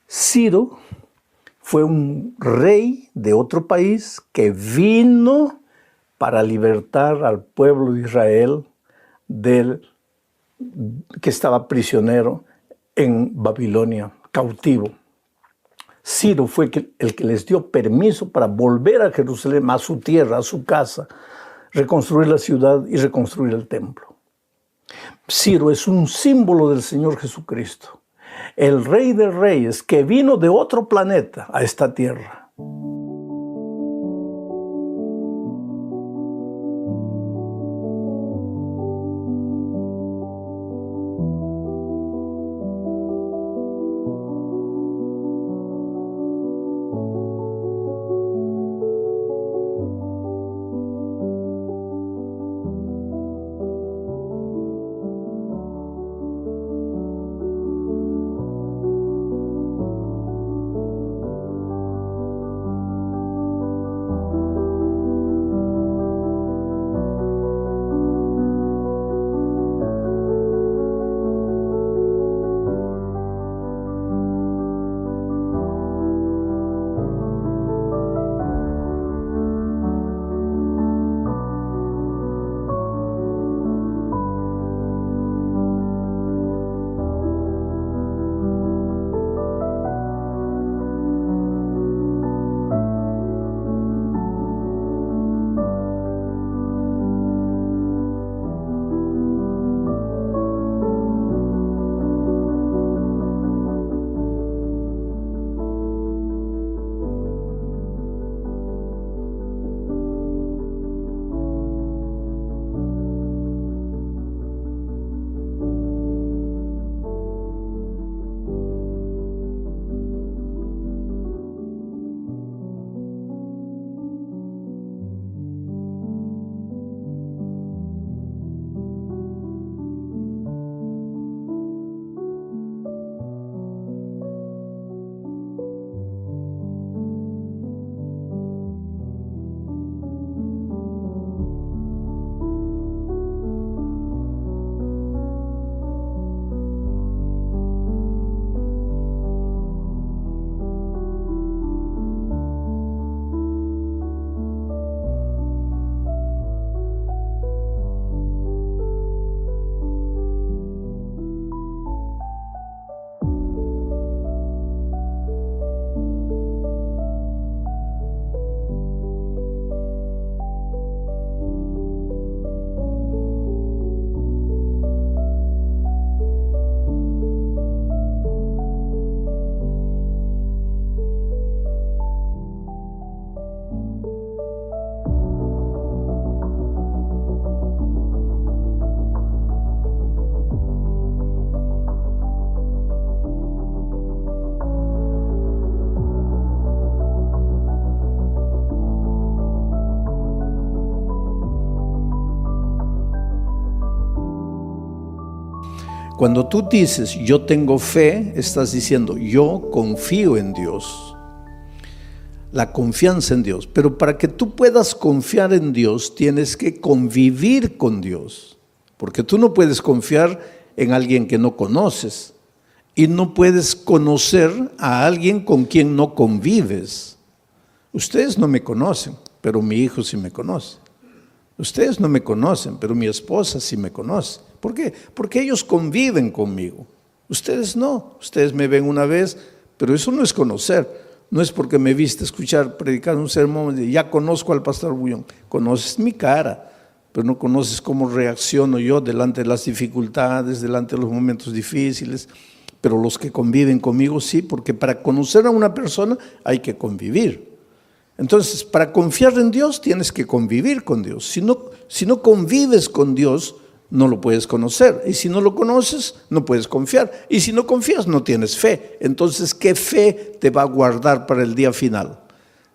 Ciro fue un rey de otro país que vino para libertar al pueblo de Israel que estaba prisionero en Babilonia, cautivo. Ciro fue el que les dio permiso para volver a Jerusalén, a su tierra, a su casa, reconstruir la ciudad y reconstruir el templo. Ciro es un símbolo del Señor Jesucristo, el Rey de Reyes que vino de otro planeta a esta tierra. Cuando tú dices yo tengo fe, estás diciendo yo confío en Dios. La confianza en Dios. Pero para que tú puedas confiar en Dios, tienes que convivir con Dios. Porque tú no puedes confiar en alguien que no conoces. Y no puedes conocer a alguien con quien no convives. Ustedes no me conocen, pero mi hijo sí me conoce. Ustedes no me conocen, pero mi esposa sí me conoce. ¿Por qué? Porque ellos conviven conmigo. Ustedes no. Ustedes me ven una vez, pero eso no es conocer. No es porque me viste escuchar, predicar un sermón, ya conozco al pastor Bullón. Conoces mi cara, pero no conoces cómo reacciono yo delante de las dificultades, delante de los momentos difíciles. Pero los que conviven conmigo sí, porque para conocer a una persona hay que convivir. Entonces, para confiar en Dios tienes que convivir con Dios. Si no convives con Dios, no lo puedes conocer. Y si no lo conoces, no puedes confiar. Y si no confías, no tienes fe. Entonces, ¿qué fe te va a guardar para el día final?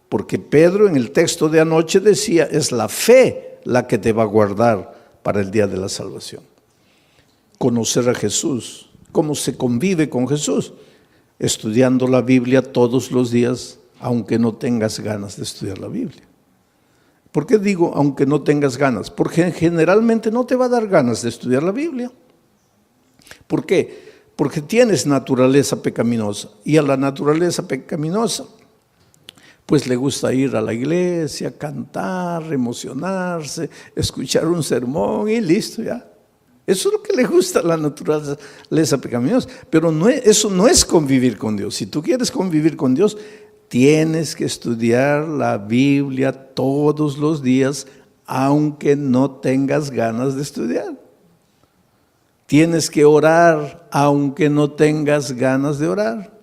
Porque Pedro en el texto de anoche decía, es la fe la que te va a guardar para el día de la salvación. Conocer a Jesús. ¿Cómo se convive con Jesús? Estudiando la Biblia todos los días, aunque no tengas ganas de estudiar la Biblia. ¿Por qué digo aunque no tengas ganas? Porque generalmente no te va a dar ganas de estudiar la Biblia. ¿Por qué? Porque tienes naturaleza pecaminosa. Y a la naturaleza pecaminosa, pues le gusta ir a la iglesia, cantar, emocionarse, escuchar un sermón y listo ya. Eso es lo que le gusta a la naturaleza pecaminosa. Pero eso no es convivir con Dios. Si tú quieres convivir con Dios, tienes que estudiar la Biblia todos los días, aunque no tengas ganas de estudiar. Tienes que orar, aunque no tengas ganas de orar.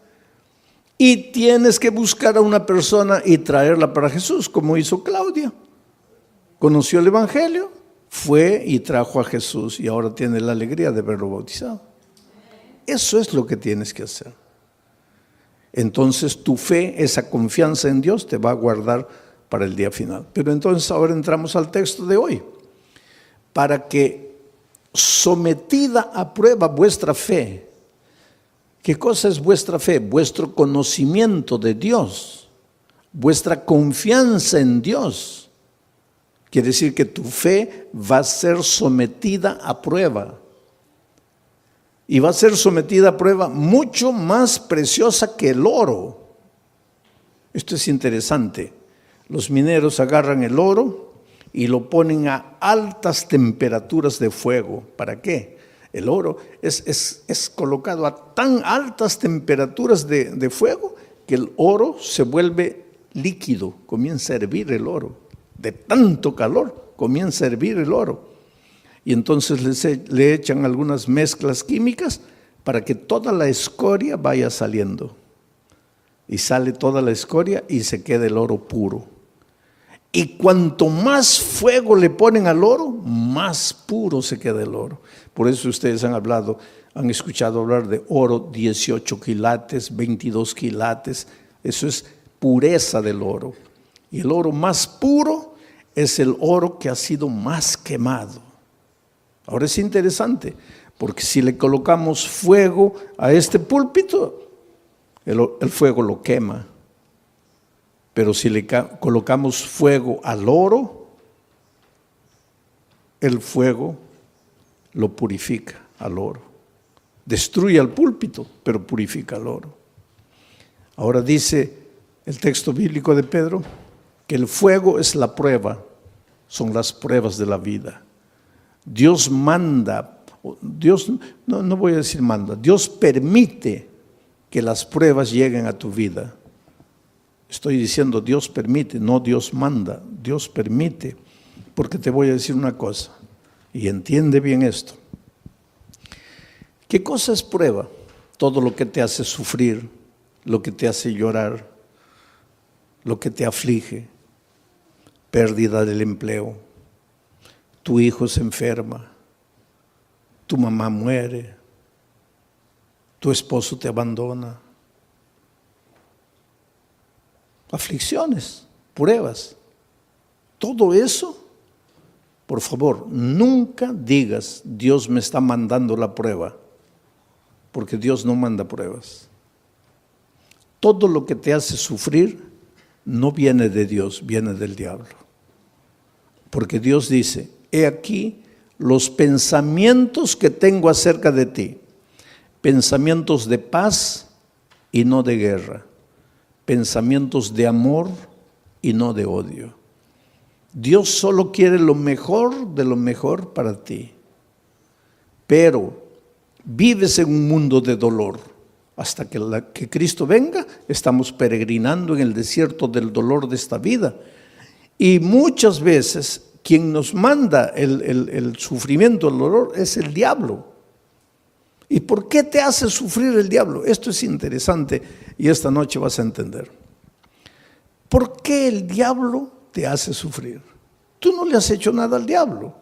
Y tienes que buscar a una persona y traerla para Jesús, como hizo Claudia. Conoció el Evangelio, fue y trajo a Jesús y ahora tiene la alegría de verlo bautizado. Eso es lo que tienes que hacer. Entonces tu fe, esa confianza en Dios te va a guardar para el día final. Pero entonces ahora entramos al texto de hoy. Para que sometida a prueba vuestra fe. ¿Qué cosa es vuestra fe? Vuestro conocimiento de Dios, vuestra confianza en Dios. Quiere decir que tu fe va a ser sometida a prueba. Y va a ser sometida a prueba mucho más preciosa que el oro. Esto es interesante. Los mineros agarran el oro y lo ponen a altas temperaturas de fuego. ¿Para qué? El oro es colocado a tan altas temperaturas de fuego que el oro se vuelve líquido, comienza a hervir el oro. De tanto calor comienza a hervir el oro. Y entonces le echan algunas mezclas químicas para que toda la escoria vaya saliendo. Y sale toda la escoria y se queda el oro puro. Y cuanto más fuego le ponen al oro, más puro se queda el oro. Por eso ustedes han escuchado hablar de oro 18 quilates, 22 quilates. Eso es pureza del oro. Y el oro más puro es el oro que ha sido más quemado. Ahora es interesante, porque si le colocamos fuego a este púlpito, el fuego lo quema. Pero si le colocamos fuego al oro, el fuego lo purifica al oro. Destruye al púlpito, pero purifica al oro. Ahora dice el texto bíblico de Pedro que el fuego es la prueba, son las pruebas de la vida. Dios manda, no voy a decir manda, Dios permite que las pruebas lleguen a tu vida. Estoy diciendo Dios permite, no Dios manda, Dios permite. Porque te voy a decir una cosa, y entiende bien esto. ¿Qué cosa es prueba? Todo lo que te hace sufrir, lo que te hace llorar, lo que te aflige, pérdida del empleo, tu hijo se enferma, tu mamá muere, tu esposo te abandona. Aflicciones, pruebas, todo eso, por favor, nunca digas Dios me está mandando la prueba. porque Dios no manda pruebas. Todo lo que te hace sufrir no viene de Dios, viene del diablo. Porque Dios dice, he aquí los pensamientos que tengo acerca de ti, pensamientos de paz y no de guerra, pensamientos de amor y no de odio. Dios solo quiere lo mejor de lo mejor para ti, pero vives en un mundo de dolor. Hasta que Cristo venga, estamos peregrinando en el desierto del dolor de esta vida. Y muchas veces quien nos manda el sufrimiento, el dolor, es el diablo. ¿Y por qué te hace sufrir el diablo? Esto es interesante y esta noche vas a entender. ¿Por qué el diablo te hace sufrir? Tú no le has hecho nada al diablo.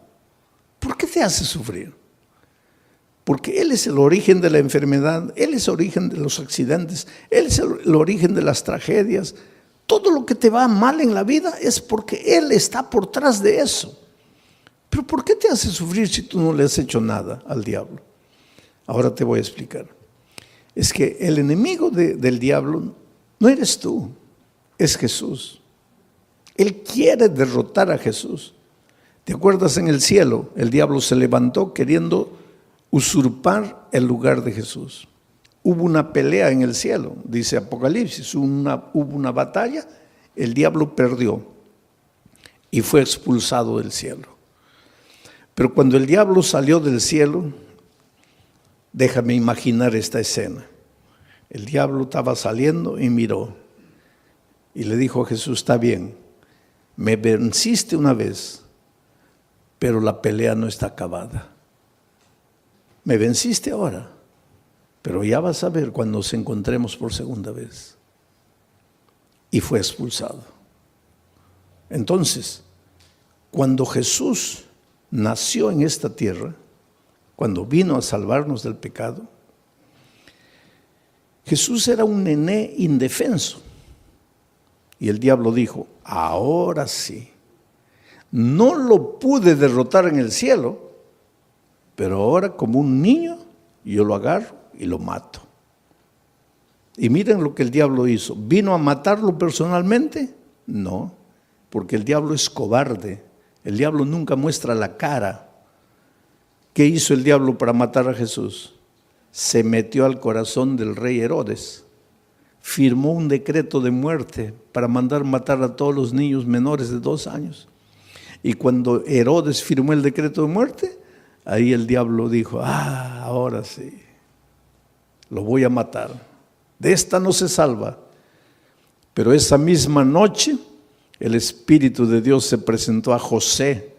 ¿Por qué te hace sufrir? Porque Él es el origen de la enfermedad, Él es el origen de los accidentes, Él es el origen de las tragedias. Todo lo que te va mal en la vida es porque Él está por detrás de eso. Pero ¿por qué te hace sufrir si tú no le has hecho nada al diablo? Ahora te voy a explicar. Es que el enemigo del diablo no eres tú, es Jesús. Él quiere derrotar a Jesús. ¿Te acuerdas en el cielo? El diablo se levantó queriendo usurpar el lugar de Jesús. Hubo una pelea en el cielo, dice Apocalipsis, hubo una batalla, el diablo perdió y fue expulsado del cielo. Pero cuando el diablo salió del cielo, déjame imaginar esta escena. El diablo estaba saliendo y miró y le dijo a Jesús, está bien, me venciste una vez, pero la pelea no está acabada. Me venciste ahora, pero ya vas a ver cuando nos encontremos por segunda vez. Y fue expulsado. Entonces, cuando Jesús nació en esta tierra, cuando vino a salvarnos del pecado, Jesús era un nené indefenso. Y el diablo dijo, ahora sí, no lo pude derrotar en el cielo, pero ahora como un niño yo lo agarro y lo mato. Y miren lo que el diablo hizo. ¿Vino a matarlo personalmente? No, porque el diablo es cobarde. El diablo nunca muestra la cara. ¿Qué hizo el diablo para matar a Jesús? Se metió al corazón del rey Herodes. Firmó un decreto de muerte para mandar matar a todos los niños menores de 2 años. Y cuando Herodes firmó el decreto de muerte, ahí el diablo dijo, ahora sí, lo voy a matar. De esta no se salva. Pero esa misma noche, el Espíritu de Dios se presentó a José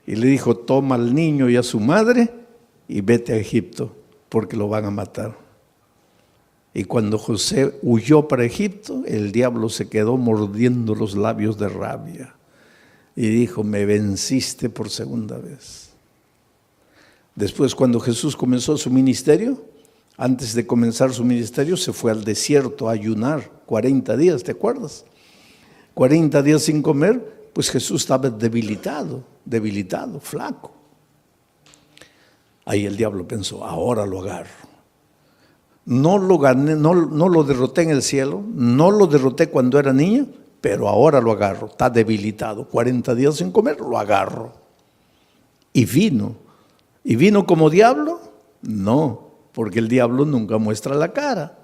y le dijo, toma al niño y a su madre y vete a Egipto, porque lo van a matar. Y cuando José huyó para Egipto, el diablo se quedó mordiendo los labios de rabia y dijo, me venciste por segunda vez. Después, cuando Jesús comenzó su ministerio, antes de comenzar su ministerio, se fue al desierto a ayunar 40 días, ¿te acuerdas? 40 días sin comer, pues Jesús estaba debilitado, flaco. Ahí el diablo pensó, ahora lo agarro. No lo gané, no lo derroté en el cielo, no lo derroté cuando era niño, pero ahora lo agarro, está debilitado. 40 días sin comer, lo agarro. Y vino. ¿Y vino como diablo? No, porque el diablo nunca muestra la cara.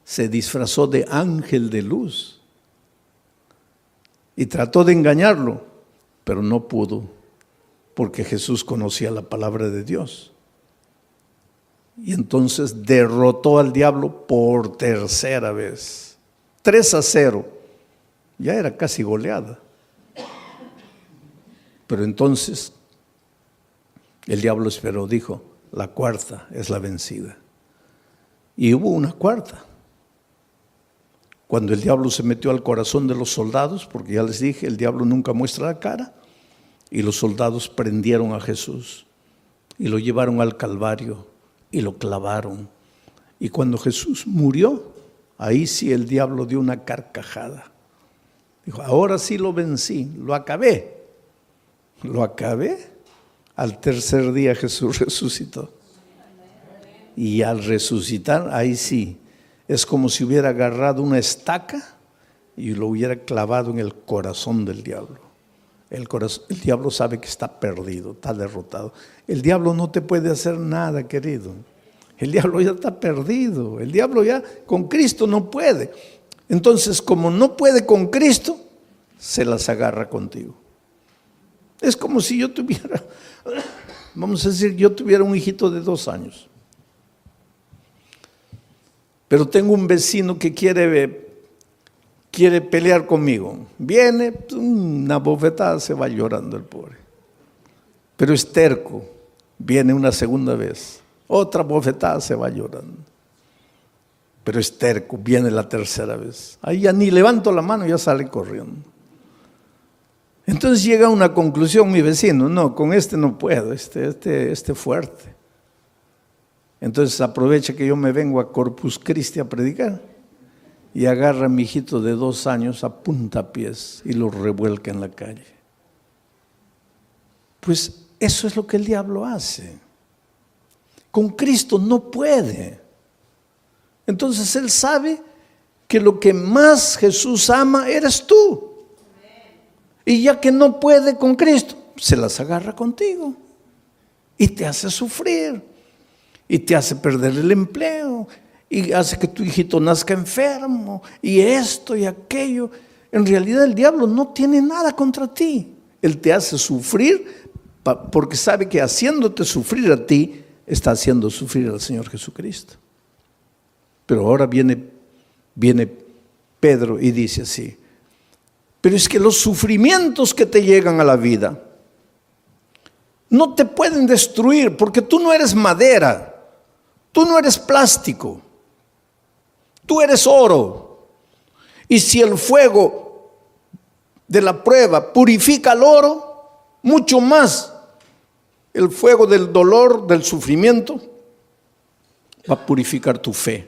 Se disfrazó de ángel de luz. Y trató de engañarlo, pero no pudo, porque Jesús conocía la palabra de Dios. Y entonces derrotó al diablo por tercera vez. 3-0. Ya era casi goleada. Pero entonces el diablo esperó, dijo, la cuarta es la vencida. Y hubo una cuarta. Cuando el diablo se metió al corazón de los soldados, porque ya les dije, el diablo nunca muestra la cara, y los soldados prendieron a Jesús y lo llevaron al Calvario y lo clavaron. Y cuando Jesús murió, ahí sí el diablo dio una carcajada. Dijo, ahora sí lo vencí, lo acabé. Lo acabé. Al tercer día Jesús resucitó. Y al resucitar, ahí sí, es como si hubiera agarrado una estaca y lo hubiera clavado en el corazón del diablo. El diablo sabe que está perdido, está derrotado. El diablo no te puede hacer nada, querido. El diablo ya está perdido. El diablo ya con Cristo no puede. Entonces, como no puede con Cristo, se las agarra contigo. Es como si yo tuviera, vamos a decir, yo tuviera un hijito de 2 años. Pero tengo un vecino que quiere pelear conmigo. Viene, una bofetada, se va llorando el pobre. Pero es terco. Viene una segunda vez. Otra bofetada, se va llorando. Pero es terco, viene la tercera vez. Ahí ya ni levanto la mano, ya sale corriendo. Entonces llega a una conclusión mi vecino: no, con este no puedo, este fuerte. Entonces aprovecha que yo me vengo a Corpus Christi a predicar y agarra a mi hijito de 2 años a puntapiés y lo revuelca en la calle. Pues eso es lo que el diablo hace. Con Cristo no puede. Entonces él sabe que lo que más Jesús ama eres tú. Y ya que no puede con Cristo, se las agarra contigo y te hace sufrir y te hace perder el empleo y hace que tu hijito nazca enfermo y esto y aquello. En realidad el diablo no tiene nada contra ti. Él te hace sufrir porque sabe que haciéndote sufrir a ti, está haciendo sufrir al Señor Jesucristo. Pero ahora viene Pedro y dice así: pero es que los sufrimientos que te llegan a la vida no te pueden destruir, porque tú no eres madera, tú no eres plástico, tú eres oro. Y si el fuego de la prueba purifica el oro, mucho más el fuego del dolor, del sufrimiento, va a purificar tu fe.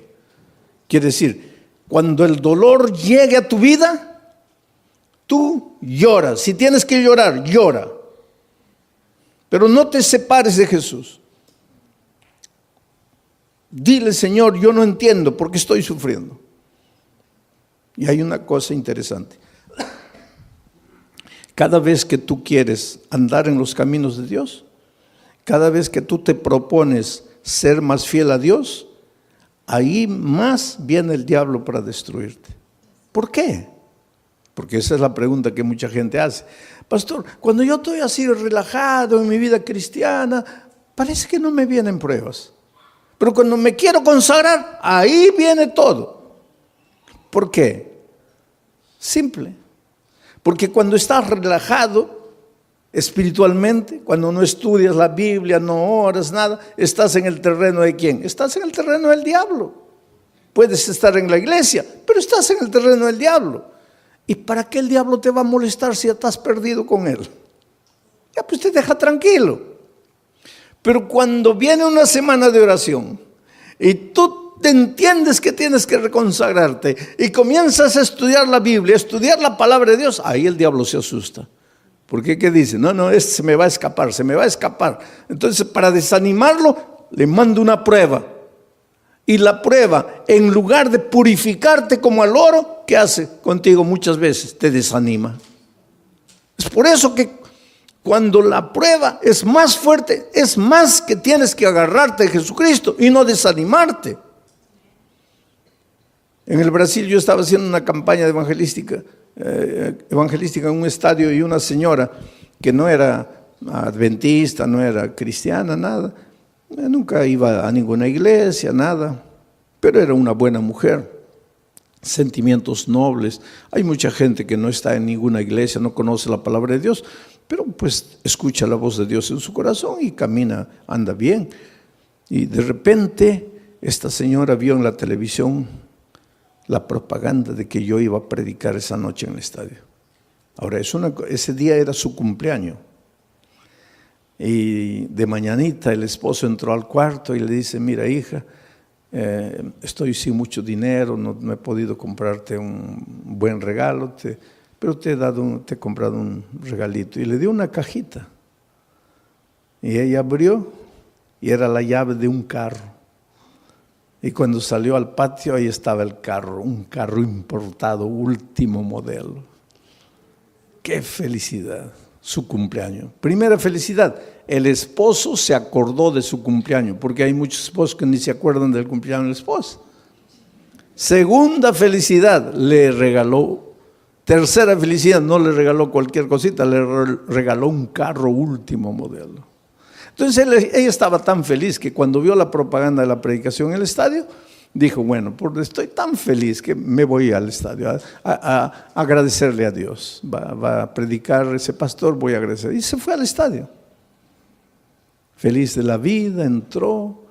Quiere decir, cuando el dolor llegue a tu vida, tú lloras. Si tienes que llorar, llora. Pero no te separes de Jesús. Dile: Señor, yo no entiendo por qué estoy sufriendo. Y hay una cosa interesante. Cada vez que tú quieres andar en los caminos de Dios, cada vez que tú te propones ser más fiel a Dios, ahí más viene el diablo para destruirte. ¿Por qué? Porque esa es la pregunta que mucha gente hace. Pastor, cuando yo estoy así relajado en mi vida cristiana, parece que no me vienen pruebas. Pero cuando me quiero consagrar, ahí viene todo. ¿Por qué? Simple. Porque cuando estás relajado espiritualmente, cuando no estudias la Biblia, no oras, nada, estás en el terreno de ¿quién? Estás en el terreno del diablo. Puedes estar en la iglesia, pero estás en el terreno del diablo. ¿Y para qué el diablo te va a molestar si ya estás perdido con él? Ya pues te deja tranquilo. Pero cuando viene una semana de oración y tú te entiendes que tienes que reconsagrarte y comienzas a estudiar la Biblia, a estudiar la palabra de Dios, ahí el diablo se asusta. ¿Por qué? ¿Qué dice? No, este se me va a escapar, se me va a escapar. Entonces, para desanimarlo, le mando una prueba. Y la prueba, en lugar de purificarte como al oro, ¿qué hace contigo muchas veces? Te desanima. Es por eso que cuando la prueba es más fuerte, es más que tienes que agarrarte de Jesucristo y no desanimarte. En el Brasil yo estaba haciendo una campaña evangelística en un estadio, y una señora que no era adventista, no era cristiana, nada, nunca iba a ninguna iglesia, nada, pero era una buena mujer, sentimientos nobles. Hay mucha gente que no está en ninguna iglesia, no conoce la palabra de Dios, pero pues escucha la voz de Dios en su corazón y camina, anda bien. Y de repente esta señora vio en la televisión la propaganda de que yo iba a predicar esa noche en el estadio. Ahora, ese día era su cumpleaños. Y de mañanita el esposo entró al cuarto y le dice: mira, hija, estoy sin mucho dinero, no he podido comprarte un buen regalo, pero te he comprado un regalito. Y le dio una cajita. Y ella abrió y era la llave de un carro. Y cuando salió al patio, ahí estaba el carro, un carro importado, último modelo. ¡Qué felicidad! Su cumpleaños. Primera felicidad, el esposo se acordó de su cumpleaños, porque hay muchos esposos que ni se acuerdan del cumpleaños de la esposa. Segunda felicidad, le regaló. Tercera felicidad, no le regaló cualquier cosita, le regaló un carro último modelo. Entonces ella estaba tan feliz que cuando vio la propaganda de la predicación en el estadio, dijo, bueno, estoy tan feliz que me voy al estadio a agradecerle a Dios. Va a predicar ese pastor, voy a agradecer. Y se fue al estadio. Feliz de la vida, entró.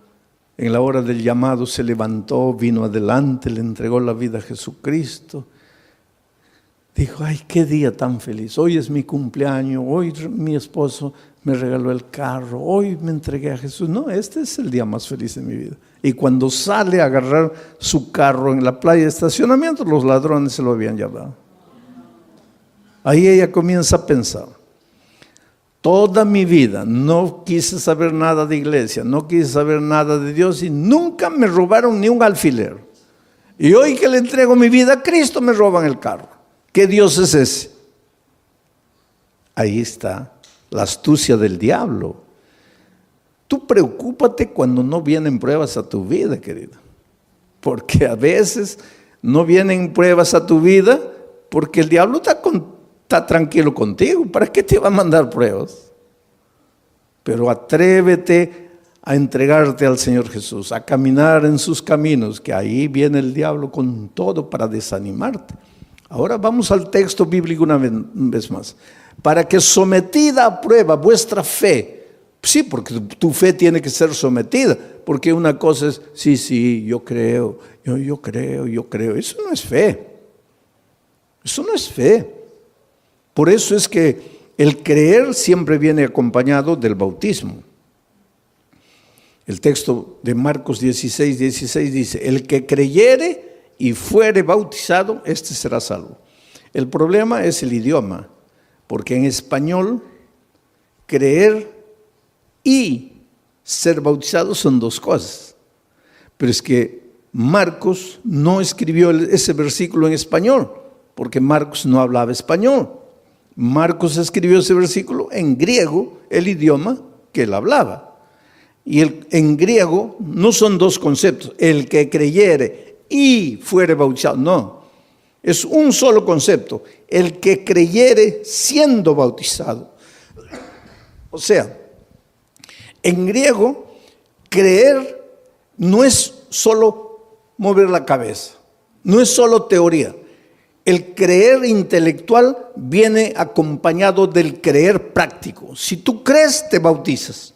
En la hora del llamado se levantó, vino adelante, le entregó la vida a Jesucristo. Dijo, ay, qué día tan feliz. Hoy es mi cumpleaños, hoy mi esposo me regaló el carro, hoy me entregué a Jesús. No, este es el día más feliz de mi vida. Y cuando sale a agarrar su carro en la playa de estacionamiento, los ladrones se lo habían llevado. Ahí ella comienza a pensar. Toda mi vida no quise saber nada de iglesia, no quise saber nada de Dios y nunca me robaron ni un alfiler. Y hoy que le entrego mi vida a Cristo me roban el carro. ¿Qué Dios es ese? Ahí está la astucia del diablo. Tú preocúpate cuando no vienen pruebas a tu vida, querido. Porque a veces no vienen pruebas a tu vida porque el diablo está tranquilo contigo. ¿Para qué te va a mandar pruebas? Pero atrévete a entregarte al Señor Jesús, a caminar en sus caminos, que ahí viene el diablo con todo para desanimarte. Ahora vamos al texto bíblico una vez más. Para que sometida a prueba vuestra fe, sí, porque tu fe tiene que ser sometida, porque una cosa es, sí, yo creo. Eso no es fe. Eso no es fe. Por eso es que el creer siempre viene acompañado del bautismo. El texto de Marcos 16 dice, el que creyere y fuere bautizado, este será salvo. El problema es el idioma, porque en español creer y ser bautizado son dos cosas. Pero es que Marcos no escribió ese versículo en español, porque Marcos no hablaba español. Marcos escribió ese versículo en griego, el idioma que él hablaba. Y en griego no son dos conceptos, el que creyere y fuere bautizado, no. Es un solo concepto, el que creyere siendo bautizado. O sea, en griego, creer no es solo mover la cabeza, no es solo teoría. El creer intelectual viene acompañado del creer práctico. Si tú crees, te bautizas.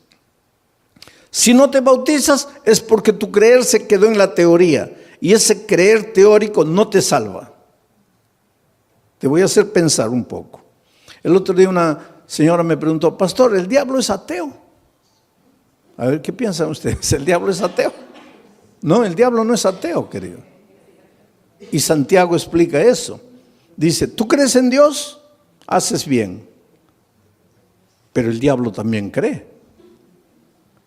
Si no te bautizas, es porque tu creer se quedó en la teoría. Y ese creer teórico no te salva. Te voy a hacer pensar un poco. El otro día una señora me preguntó, pastor, ¿el diablo es ateo? A ver, ¿qué piensan ustedes? ¿El diablo es ateo? No, el diablo no es ateo, querido. Y Santiago explica eso. Dice, ¿tú crees en Dios? Haces bien. Pero el diablo también cree.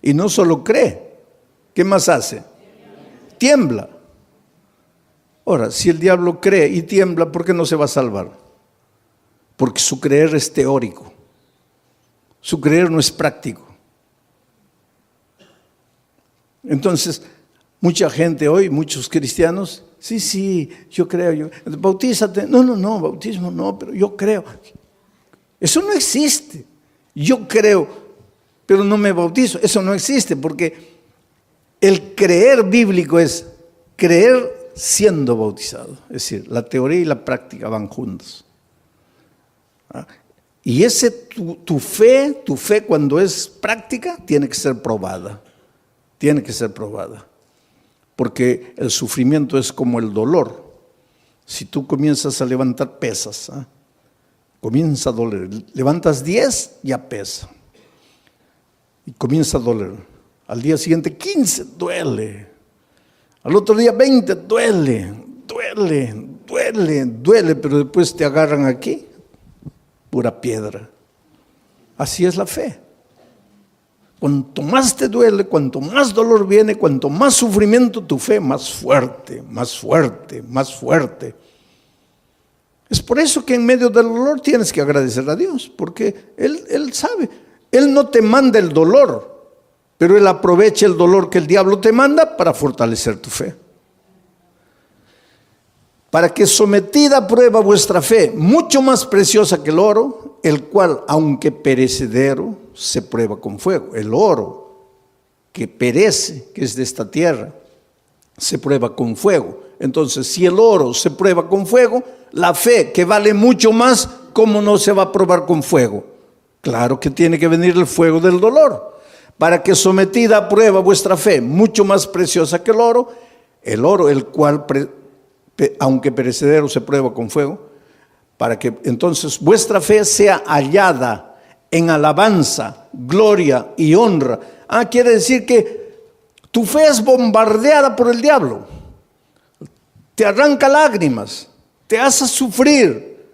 Y no solo cree. ¿Qué más hace? Tiembla. Ahora, si el diablo cree y tiembla, ¿por qué no se va a salvar? Porque su creer es teórico. Su creer no es práctico. Entonces, mucha gente hoy, muchos cristianos, sí, yo creo, bautízate. No, bautismo no, pero yo creo. Eso no existe. Yo creo, pero no me bautizo. Eso no existe, porque el creer bíblico es creer siendo bautizado. Es decir, la teoría y la práctica van juntos. Y tu fe cuando es práctica, tiene que ser probada. Tiene que ser probada. Porque el sufrimiento es como el dolor. Si tú comienzas a levantar pesas, comienza a doler. Levantas 10, ya pesa. Y comienza a doler. Al día siguiente 15, duele. Al otro día 20, duele, pero después te agarran aquí, pura piedra. Así es la fe. Cuanto más te duele, cuanto más dolor viene, cuanto más sufrimiento, tu fe más fuerte, más fuerte, más fuerte. Es por eso que en medio del dolor tienes que agradecer a Dios, porque Él sabe. Él no te manda el dolor, pero Él aprovecha el dolor que el diablo te manda para fortalecer tu fe. Para que sometida a prueba vuestra fe, mucho más preciosa que el oro, el cual, aunque perecedero, se prueba con fuego. El oro que perece, que es de esta tierra, se prueba con fuego. Entonces, si el oro se prueba con fuego, la fe, que vale mucho más, ¿cómo no se va a probar con fuego? Claro que tiene que venir el fuego del dolor. Para que sometida a prueba vuestra fe, mucho más preciosa que el oro, el cual, aunque perecedero, se prueba con fuego, para que entonces vuestra fe sea hallada en alabanza, gloria y honra. Quiere decir que tu fe es bombardeada por el diablo. Te arranca lágrimas, te hace sufrir.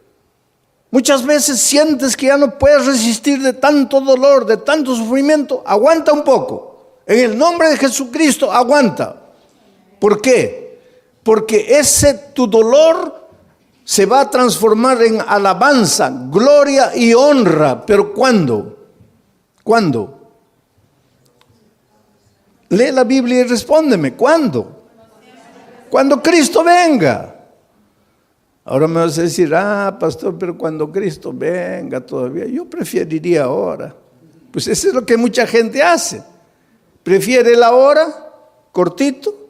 Muchas veces sientes que ya no puedes resistir de tanto dolor, de tanto sufrimiento. Aguanta un poco. En el nombre de Jesucristo, aguanta. ¿Por qué? Porque ese tu dolor se va a transformar en alabanza, gloria y honra. ¿Pero cuándo? ¿Cuándo? Lee la Biblia y respóndeme. ¿Cuándo? Cuando Cristo venga. Ahora me vas a decir, pastor, pero cuando Cristo venga todavía, yo preferiría ahora. Pues eso es lo que mucha gente hace. Prefiere el ahora, cortito,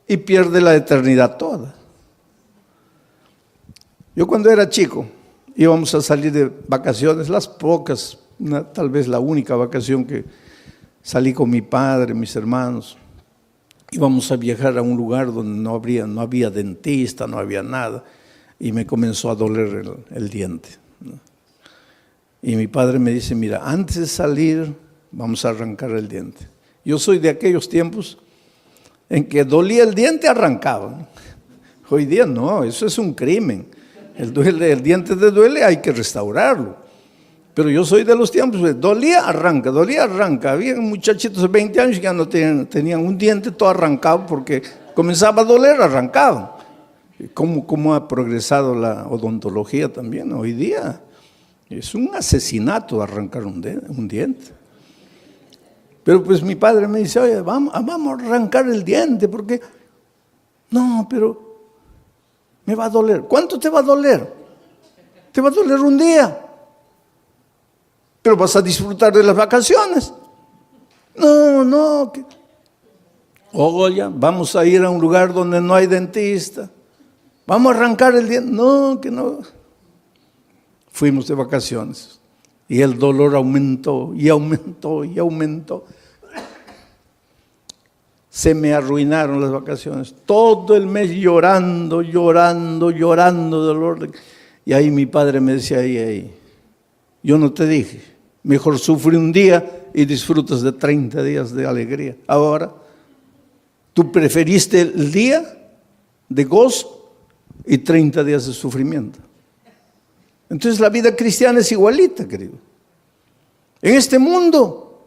y pierde la eternidad toda. Yo cuando era chico, íbamos a salir de vacaciones, las pocas, tal vez la única vacación que salí con mi padre, mis hermanos. Íbamos a viajar a un lugar donde no había dentista, no había nada. Y me comenzó a doler el diente. Y mi padre me dice, mira, antes de salir, vamos a arrancar el diente. Yo soy de aquellos tiempos en que dolía el diente, arrancaban. Hoy día no, eso es un crimen. El diente te duele, hay que restaurarlo. Pero yo soy de los tiempos, dolía, arranca. Había muchachitos de 20 años que ya no tenían un diente todo arrancado porque comenzaba a doler, arrancaban. ¿Cómo ha progresado la odontología también? Hoy día es un asesinato arrancar un diente. Pero pues mi padre me dice, oye, vamos a arrancar el diente, porque no, pero me va a doler. ¿Cuánto te va a doler? Te va a doler un día, pero vas a disfrutar de las vacaciones. No. Oye, vamos a ir a un lugar donde no hay dentista. Vamos a arrancar el diente. No, que no. Fuimos de vacaciones y el dolor aumentó y aumentó y aumentó. Se me arruinaron las vacaciones. Todo el mes llorando dolor. Y ahí mi padre me decía, ahí, yo no te dije, mejor sufre un día y disfrutas de 30 días de alegría. Ahora, tú preferiste el día de gozo y 30 días de sufrimiento. Entonces la vida cristiana es igualita, querido. En este mundo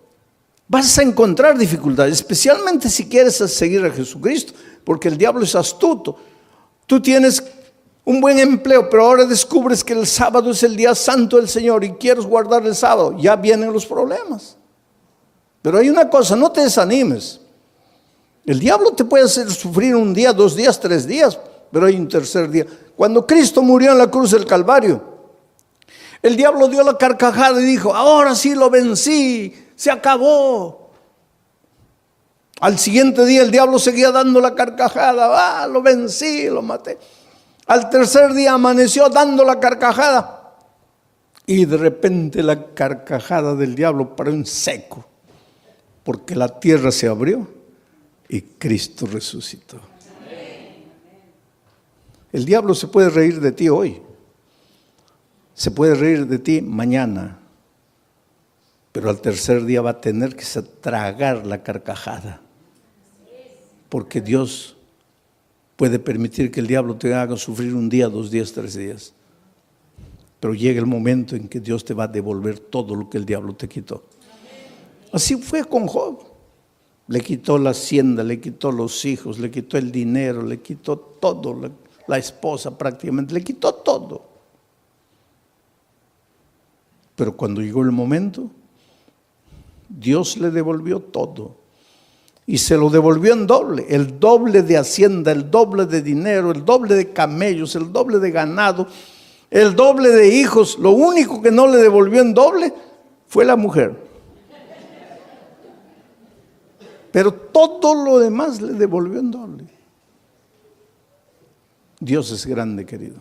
vas a encontrar dificultades, especialmente si quieres seguir a Jesucristo, porque el diablo es astuto. Tú tienes un buen empleo, pero ahora descubres que el sábado es el día santo del Señor y quieres guardar el sábado. Ya vienen los problemas. Pero hay una cosa, no te desanimes. El diablo te puede hacer sufrir un día, 2 días, 3 días, pero hay un tercer día. Cuando Cristo murió en la cruz del Calvario, el diablo dio la carcajada y dijo, ahora sí lo vencí, se acabó. Al siguiente día el diablo seguía dando la carcajada, lo vencí, lo maté. Al tercer día amaneció dando la carcajada y de repente la carcajada del diablo paró en seco, porque la tierra se abrió y Cristo resucitó. El diablo se puede reír de ti hoy, se puede reír de ti mañana, pero al tercer día va a tener que tragar la carcajada, porque Dios puede permitir que el diablo te haga sufrir un día, 2 días, 3 días, pero llega el momento en que Dios te va a devolver todo lo que el diablo te quitó. Así fue con Job. Le quitó la hacienda, le quitó los hijos, le quitó el dinero, le quitó todo, la esposa prácticamente, le quitó todo. Pero cuando llegó el momento, Dios le devolvió todo. Y se lo devolvió en doble, el doble de hacienda, el doble de dinero, el doble de camellos, el doble de ganado, el doble de hijos. Lo único que no le devolvió en doble fue la mujer. Pero todo lo demás le devolvió en doble. Dios es grande, querido.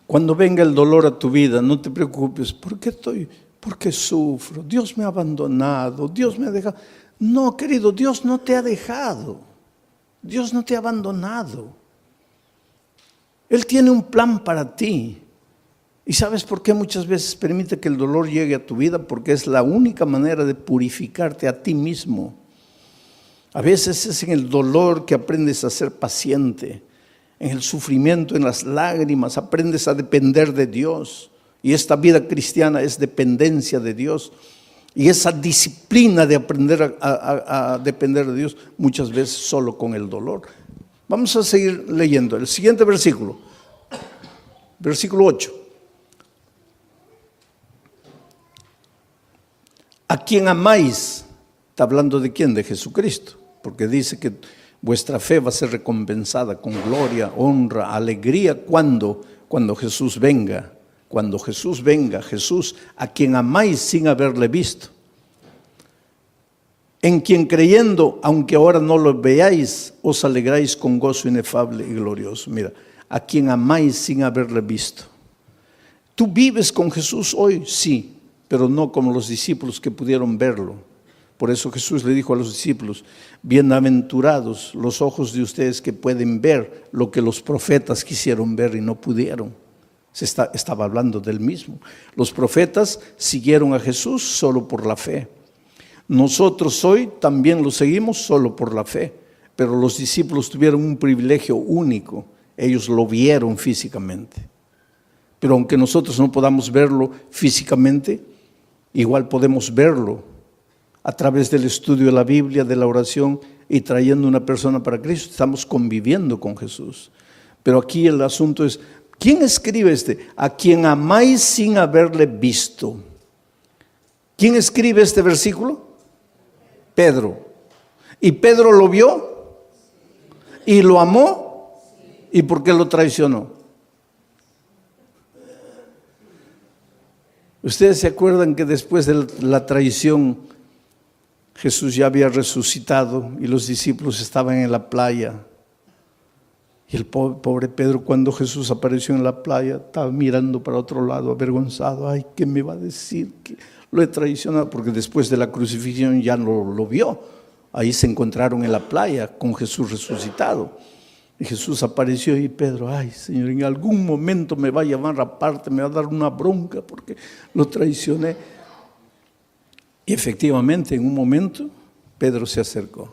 Cuando venga el dolor a tu vida, no te preocupes. ¿Por qué sufro? Dios me ha abandonado, Dios me ha dejado. No, querido, Dios no te ha dejado. Dios no te ha abandonado. Él tiene un plan para ti. ¿Y sabes por qué muchas veces permite que el dolor llegue a tu vida? Porque es la única manera de purificarte a ti mismo. A veces es en el dolor que aprendes a ser paciente. En el sufrimiento, en las lágrimas, aprendes a depender de Dios. Y esta vida cristiana es dependencia de Dios. Y esa disciplina de aprender a depender de Dios, muchas veces solo con el dolor. Vamos a seguir leyendo. El siguiente versículo. Versículo 8. A quien amáis, está hablando de quién, de Jesucristo, porque dice que vuestra fe va a ser recompensada con gloria, honra, alegría, cuando Jesús venga. Cuando Jesús venga, Jesús, a quien amáis sin haberle visto. En quien creyendo, aunque ahora no lo veáis, os alegráis con gozo inefable y glorioso. Mira, a quien amáis sin haberle visto. ¿Tú vives con Jesús hoy? Sí, pero no como los discípulos que pudieron verlo. Por eso Jesús le dijo a los discípulos: bienaventurados los ojos de ustedes que pueden ver lo que los profetas quisieron ver y no pudieron. Estaba hablando del mismo. Los profetas siguieron a Jesús solo por la fe. Nosotros hoy también lo seguimos solo por la fe. Pero los discípulos tuvieron un privilegio único. Ellos lo vieron físicamente. Pero aunque nosotros no podamos verlo físicamente, igual podemos verlo a través del estudio de la Biblia, de la oración y trayendo una persona para Cristo. Estamos conviviendo con Jesús. Pero aquí el asunto es, ¿quién escribe este? A quien amáis sin haberle visto. ¿Quién escribe este versículo? Pedro. ¿Y Pedro lo vio? ¿Y lo amó? ¿Y por qué lo traicionó? Ustedes se acuerdan que después de la traición Jesús ya había resucitado y los discípulos estaban en la playa. Y el pobre Pedro, cuando Jesús apareció en la playa, estaba mirando para otro lado, avergonzado. Ay, ¿qué me va a decir? Que lo he traicionado, porque después de la crucifixión ya no lo vio. Ahí se encontraron en la playa con Jesús resucitado. Y Jesús apareció y Pedro: ay, Señor, en algún momento me va a llamar aparte, me va a dar una bronca porque lo traicioné. Y efectivamente, en un momento, Pedro se acercó.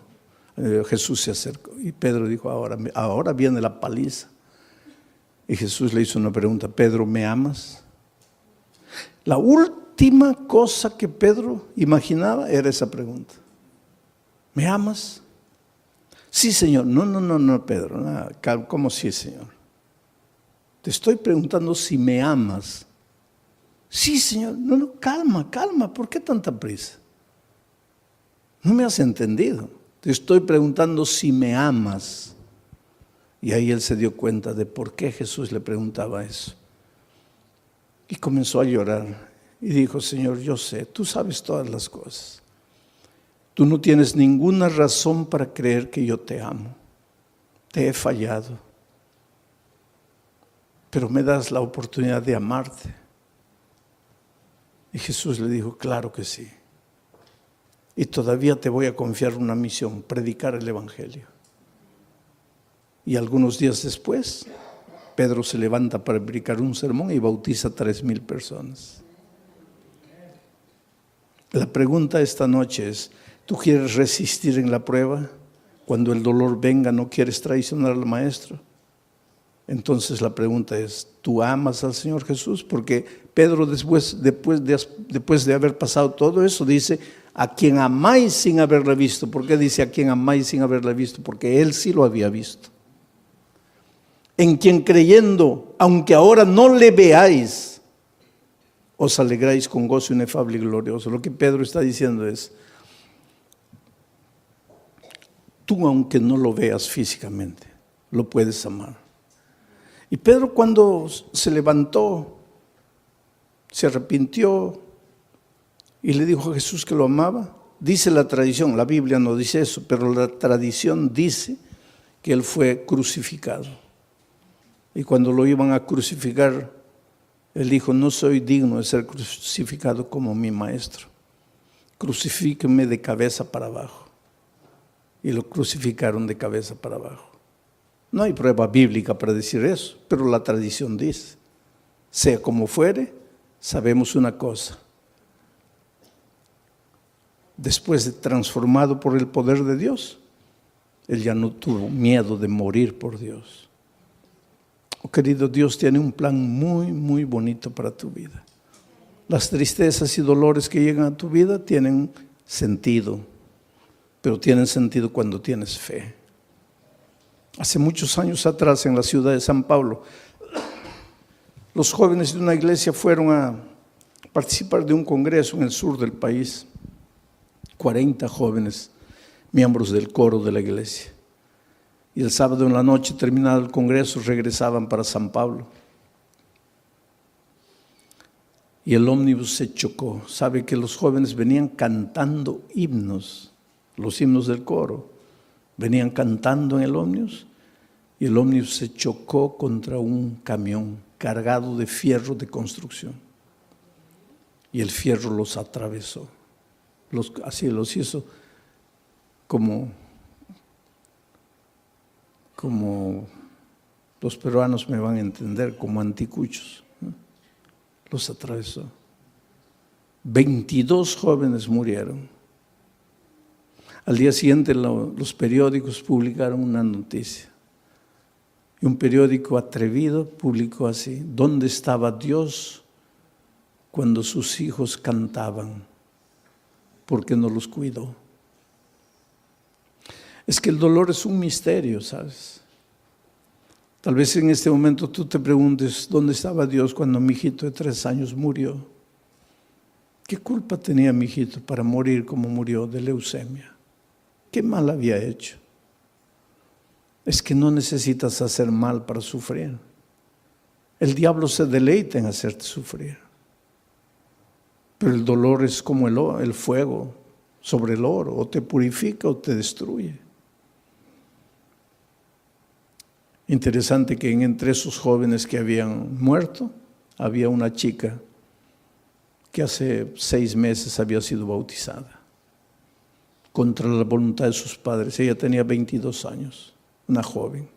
Jesús se acercó y Pedro dijo: ahora viene la paliza. Y Jesús le hizo una pregunta: Pedro, ¿me amas? La última cosa que Pedro imaginaba era esa pregunta: ¿me amas? Sí, Señor. No, Pedro. No, ¿cómo sí, Señor? Te estoy preguntando si me amas. Sí, Señor. No, calma. ¿Por qué tanta prisa? No me has entendido. Te estoy preguntando si me amas. Y ahí él se dio cuenta de por qué Jesús le preguntaba eso. Y comenzó a llorar. Y dijo: Señor, yo sé, tú sabes todas las cosas. Tú no tienes ninguna razón para creer que yo te amo. Te he fallado. Pero me das la oportunidad de amarte. Y Jesús le dijo: claro que sí. Y todavía te voy a confiar una misión: predicar el Evangelio. Y algunos días después, Pedro se levanta para predicar un sermón y bautiza a 3,000 personas. La pregunta esta noche es: ¿tú quieres resistir en la prueba? Cuando el dolor venga, ¿no quieres traicionar al Maestro? Entonces la pregunta es, ¿tú amas al Señor Jesús? Porque Pedro después de haber pasado todo eso dice, a quien amáis sin haberla visto. ¿Por qué dice a quien amáis sin haberla visto? Porque él sí lo había visto. En quien creyendo, aunque ahora no le veáis, os alegráis con gozo inefable y glorioso. Lo que Pedro está diciendo es, tú aunque no lo veas físicamente, lo puedes amar. Y Pedro cuando se levantó, se arrepintió y le dijo a Jesús que lo amaba, dice la tradición, la Biblia no dice eso, pero la tradición dice que él fue crucificado. Y cuando lo iban a crucificar, él dijo, no soy digno de ser crucificado como mi maestro. Crucifíqueme de cabeza para abajo. Y lo crucificaron de cabeza para abajo. No hay prueba bíblica para decir eso, pero la tradición dice, sea como fuere, sabemos una cosa. Después de transformado por el poder de Dios, él ya no tuvo miedo de morir por Dios. Oh, querido, Dios tiene un plan muy, muy bonito para tu vida. Las tristezas y dolores que llegan a tu vida tienen sentido, pero tienen sentido cuando tienes fe. Hace muchos años atrás, en la ciudad de San Pablo, los jóvenes de una iglesia fueron a participar de un congreso en el sur del país. 40 jóvenes, miembros del coro de la iglesia. Y el sábado en la noche, terminado el congreso, regresaban para San Pablo. Y el ómnibus se chocó. Sabe que los jóvenes venían cantando himnos, los himnos del coro. Venían cantando en el ómnibus y el ómnibus se chocó contra un camión cargado de fierro de construcción. Y el fierro los atravesó. Así los hizo como los peruanos me van a entender, como anticuchos, ¿no? Los atravesó. 22 jóvenes murieron. Al día siguiente los periódicos publicaron una noticia. Y un periódico atrevido publicó así: ¿dónde estaba Dios cuando sus hijos cantaban? ¿Por qué no los cuidó? Es que el dolor es un misterio, ¿sabes? Tal vez en este momento tú te preguntes, ¿dónde estaba Dios cuando mi hijito de 3 años murió? ¿Qué culpa tenía mi hijito para morir como murió de leucemia? ¿Qué mal había hecho? Es que no necesitas hacer mal para sufrir. El diablo se deleita en hacerte sufrir. Pero el dolor es como el fuego sobre el oro, o te purifica o te destruye. Interesante que entre esos jóvenes que habían muerto, había una chica que hace 6 meses había sido bautizada, contra la voluntad de sus padres. Ella tenía 22 años, una joven.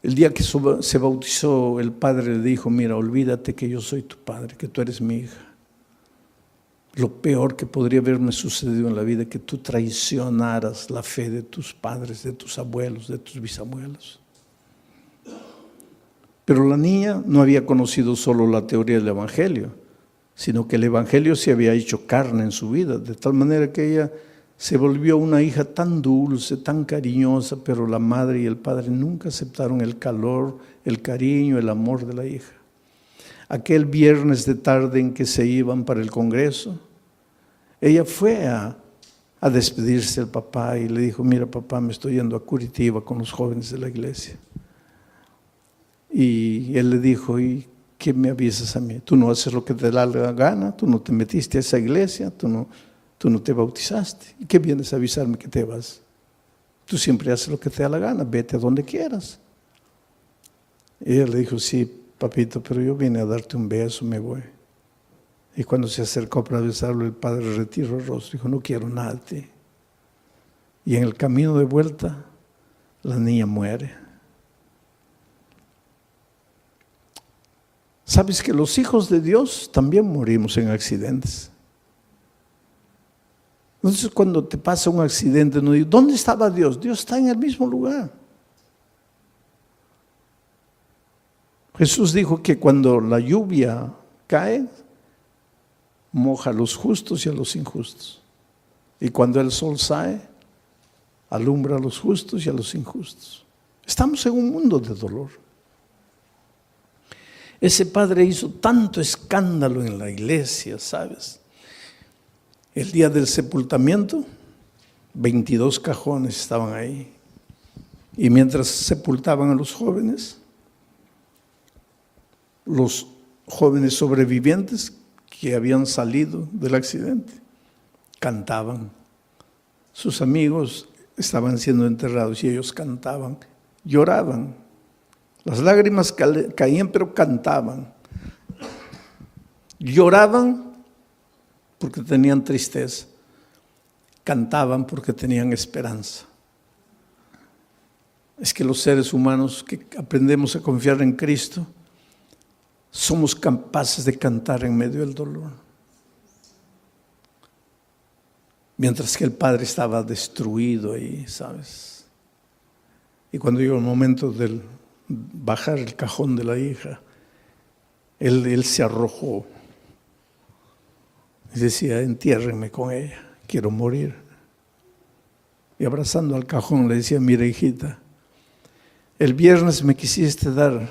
El día que se bautizó, el padre le dijo: mira, olvídate que yo soy tu padre, que tú eres mi hija. Lo peor que podría haberme sucedido en la vida es que tú traicionaras la fe de tus padres, de tus abuelos, de tus bisabuelos. Pero la niña no había conocido solo la teoría del Evangelio, sino que el Evangelio se había hecho carne en su vida, de tal manera que ella se volvió una hija tan dulce, tan cariñosa, pero la madre y el padre nunca aceptaron el calor, el cariño, el amor de la hija. Aquel viernes de tarde en que se iban para el congreso, ella fue a despedirse del papá y le dijo: mira, papá, me estoy yendo a Curitiba con los jóvenes de la iglesia. Y él le dijo: ¿y qué me avisas a mí? Tú no haces lo que te da la gana, tú no te metiste a esa iglesia, tú no te bautizaste. ¿Y qué vienes a avisarme que te vas? Tú siempre haces lo que te da la gana, vete a donde quieras. Y ella le dijo: sí, papito, pero yo vine a darte un beso, me voy. Y cuando se acercó para besarlo, el padre retiró el rostro y dijo: no quiero nada de ti. Y en el camino de vuelta, la niña muere. ¿Sabes que los hijos de Dios también morimos en accidentes? Entonces, cuando te pasa un accidente, no digo: ¿dónde estaba Dios? Dios está en el mismo lugar. Jesús dijo que cuando la lluvia cae, moja a los justos y a los injustos. Y cuando el sol sale, alumbra a los justos y a los injustos. Estamos en un mundo de dolor. Ese padre hizo tanto escándalo en la iglesia, ¿sabes? El día del sepultamiento, 22 cajones estaban ahí. Y mientras sepultaban a los jóvenes sobrevivientes que habían salido del accidente, cantaban. Sus amigos estaban siendo enterrados y ellos cantaban, lloraban. Las lágrimas caían, pero cantaban. Lloraban porque tenían tristeza. Cantaban porque tenían esperanza. Es que los seres humanos que aprendemos a confiar en Cristo, somos capaces de cantar en medio del dolor. Mientras que el padre estaba destruido ahí, ¿sabes? Y cuando llegó el momento de bajar el cajón de la hija, él se arrojó y decía, entiérrenme con ella, quiero morir. Y abrazando al cajón le decía, mira hijita, el viernes me quisiste dar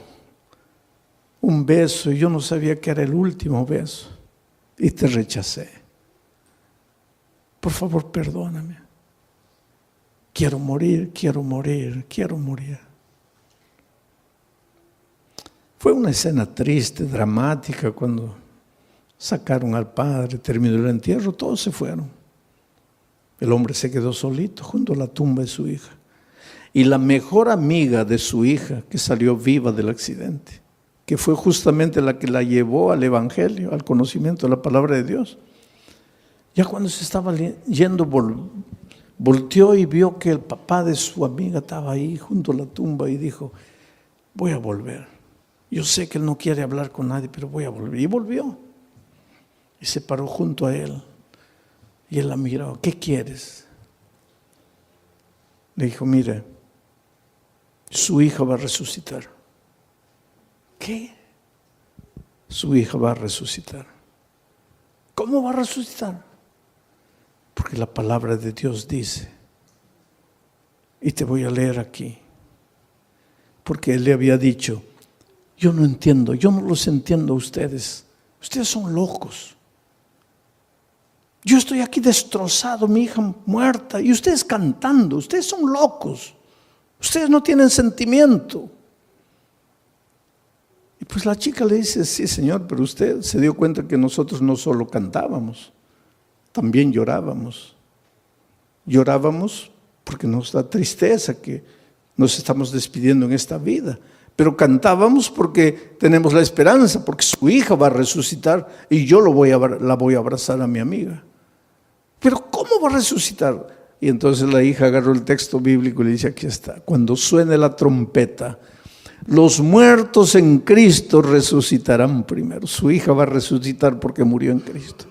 un beso y yo no sabía que era el último beso y te rechacé. Por favor, perdóname. Quiero morir, quiero morir, quiero morir. Fue una escena triste, dramática, cuando sacaron al padre, terminó el entierro, todos se fueron. El hombre se quedó solito junto a la tumba de su hija. Y la mejor amiga de su hija, que salió viva del accidente, que fue justamente la que la llevó al evangelio, al conocimiento de la palabra de Dios. Ya cuando se estaba yendo, volteó y vio que el papá de su amiga estaba ahí junto a la tumba y dijo, voy a volver. Yo sé que él no quiere hablar con nadie, pero voy a volver. Y volvió. Y se paró junto a él. Y él la miró, ¿qué quieres? Le dijo, mire, su hija va a resucitar. ¿Qué? Su hija va a resucitar. ¿Cómo va a resucitar? Porque la palabra de Dios dice, y te voy a leer aquí, porque él le había dicho, yo no entiendo, yo no los entiendo a ustedes son locos. Yo estoy aquí destrozado, mi hija muerta, y ustedes cantando, ustedes son locos, ustedes no tienen sentimiento. Y pues la chica le dice, sí señor, pero usted se dio cuenta que nosotros no solo cantábamos, también llorábamos. Llorábamos porque nos da tristeza que nos estamos despidiendo en esta vida. Pero cantábamos porque tenemos la esperanza, porque su hija va a resucitar y yo la voy a abrazar a mi amiga. Pero ¿cómo va a resucitar? Y entonces la hija agarró el texto bíblico y le dice, aquí está, cuando suene la trompeta, los muertos en Cristo resucitarán primero. Su hija va a resucitar porque murió en Cristo.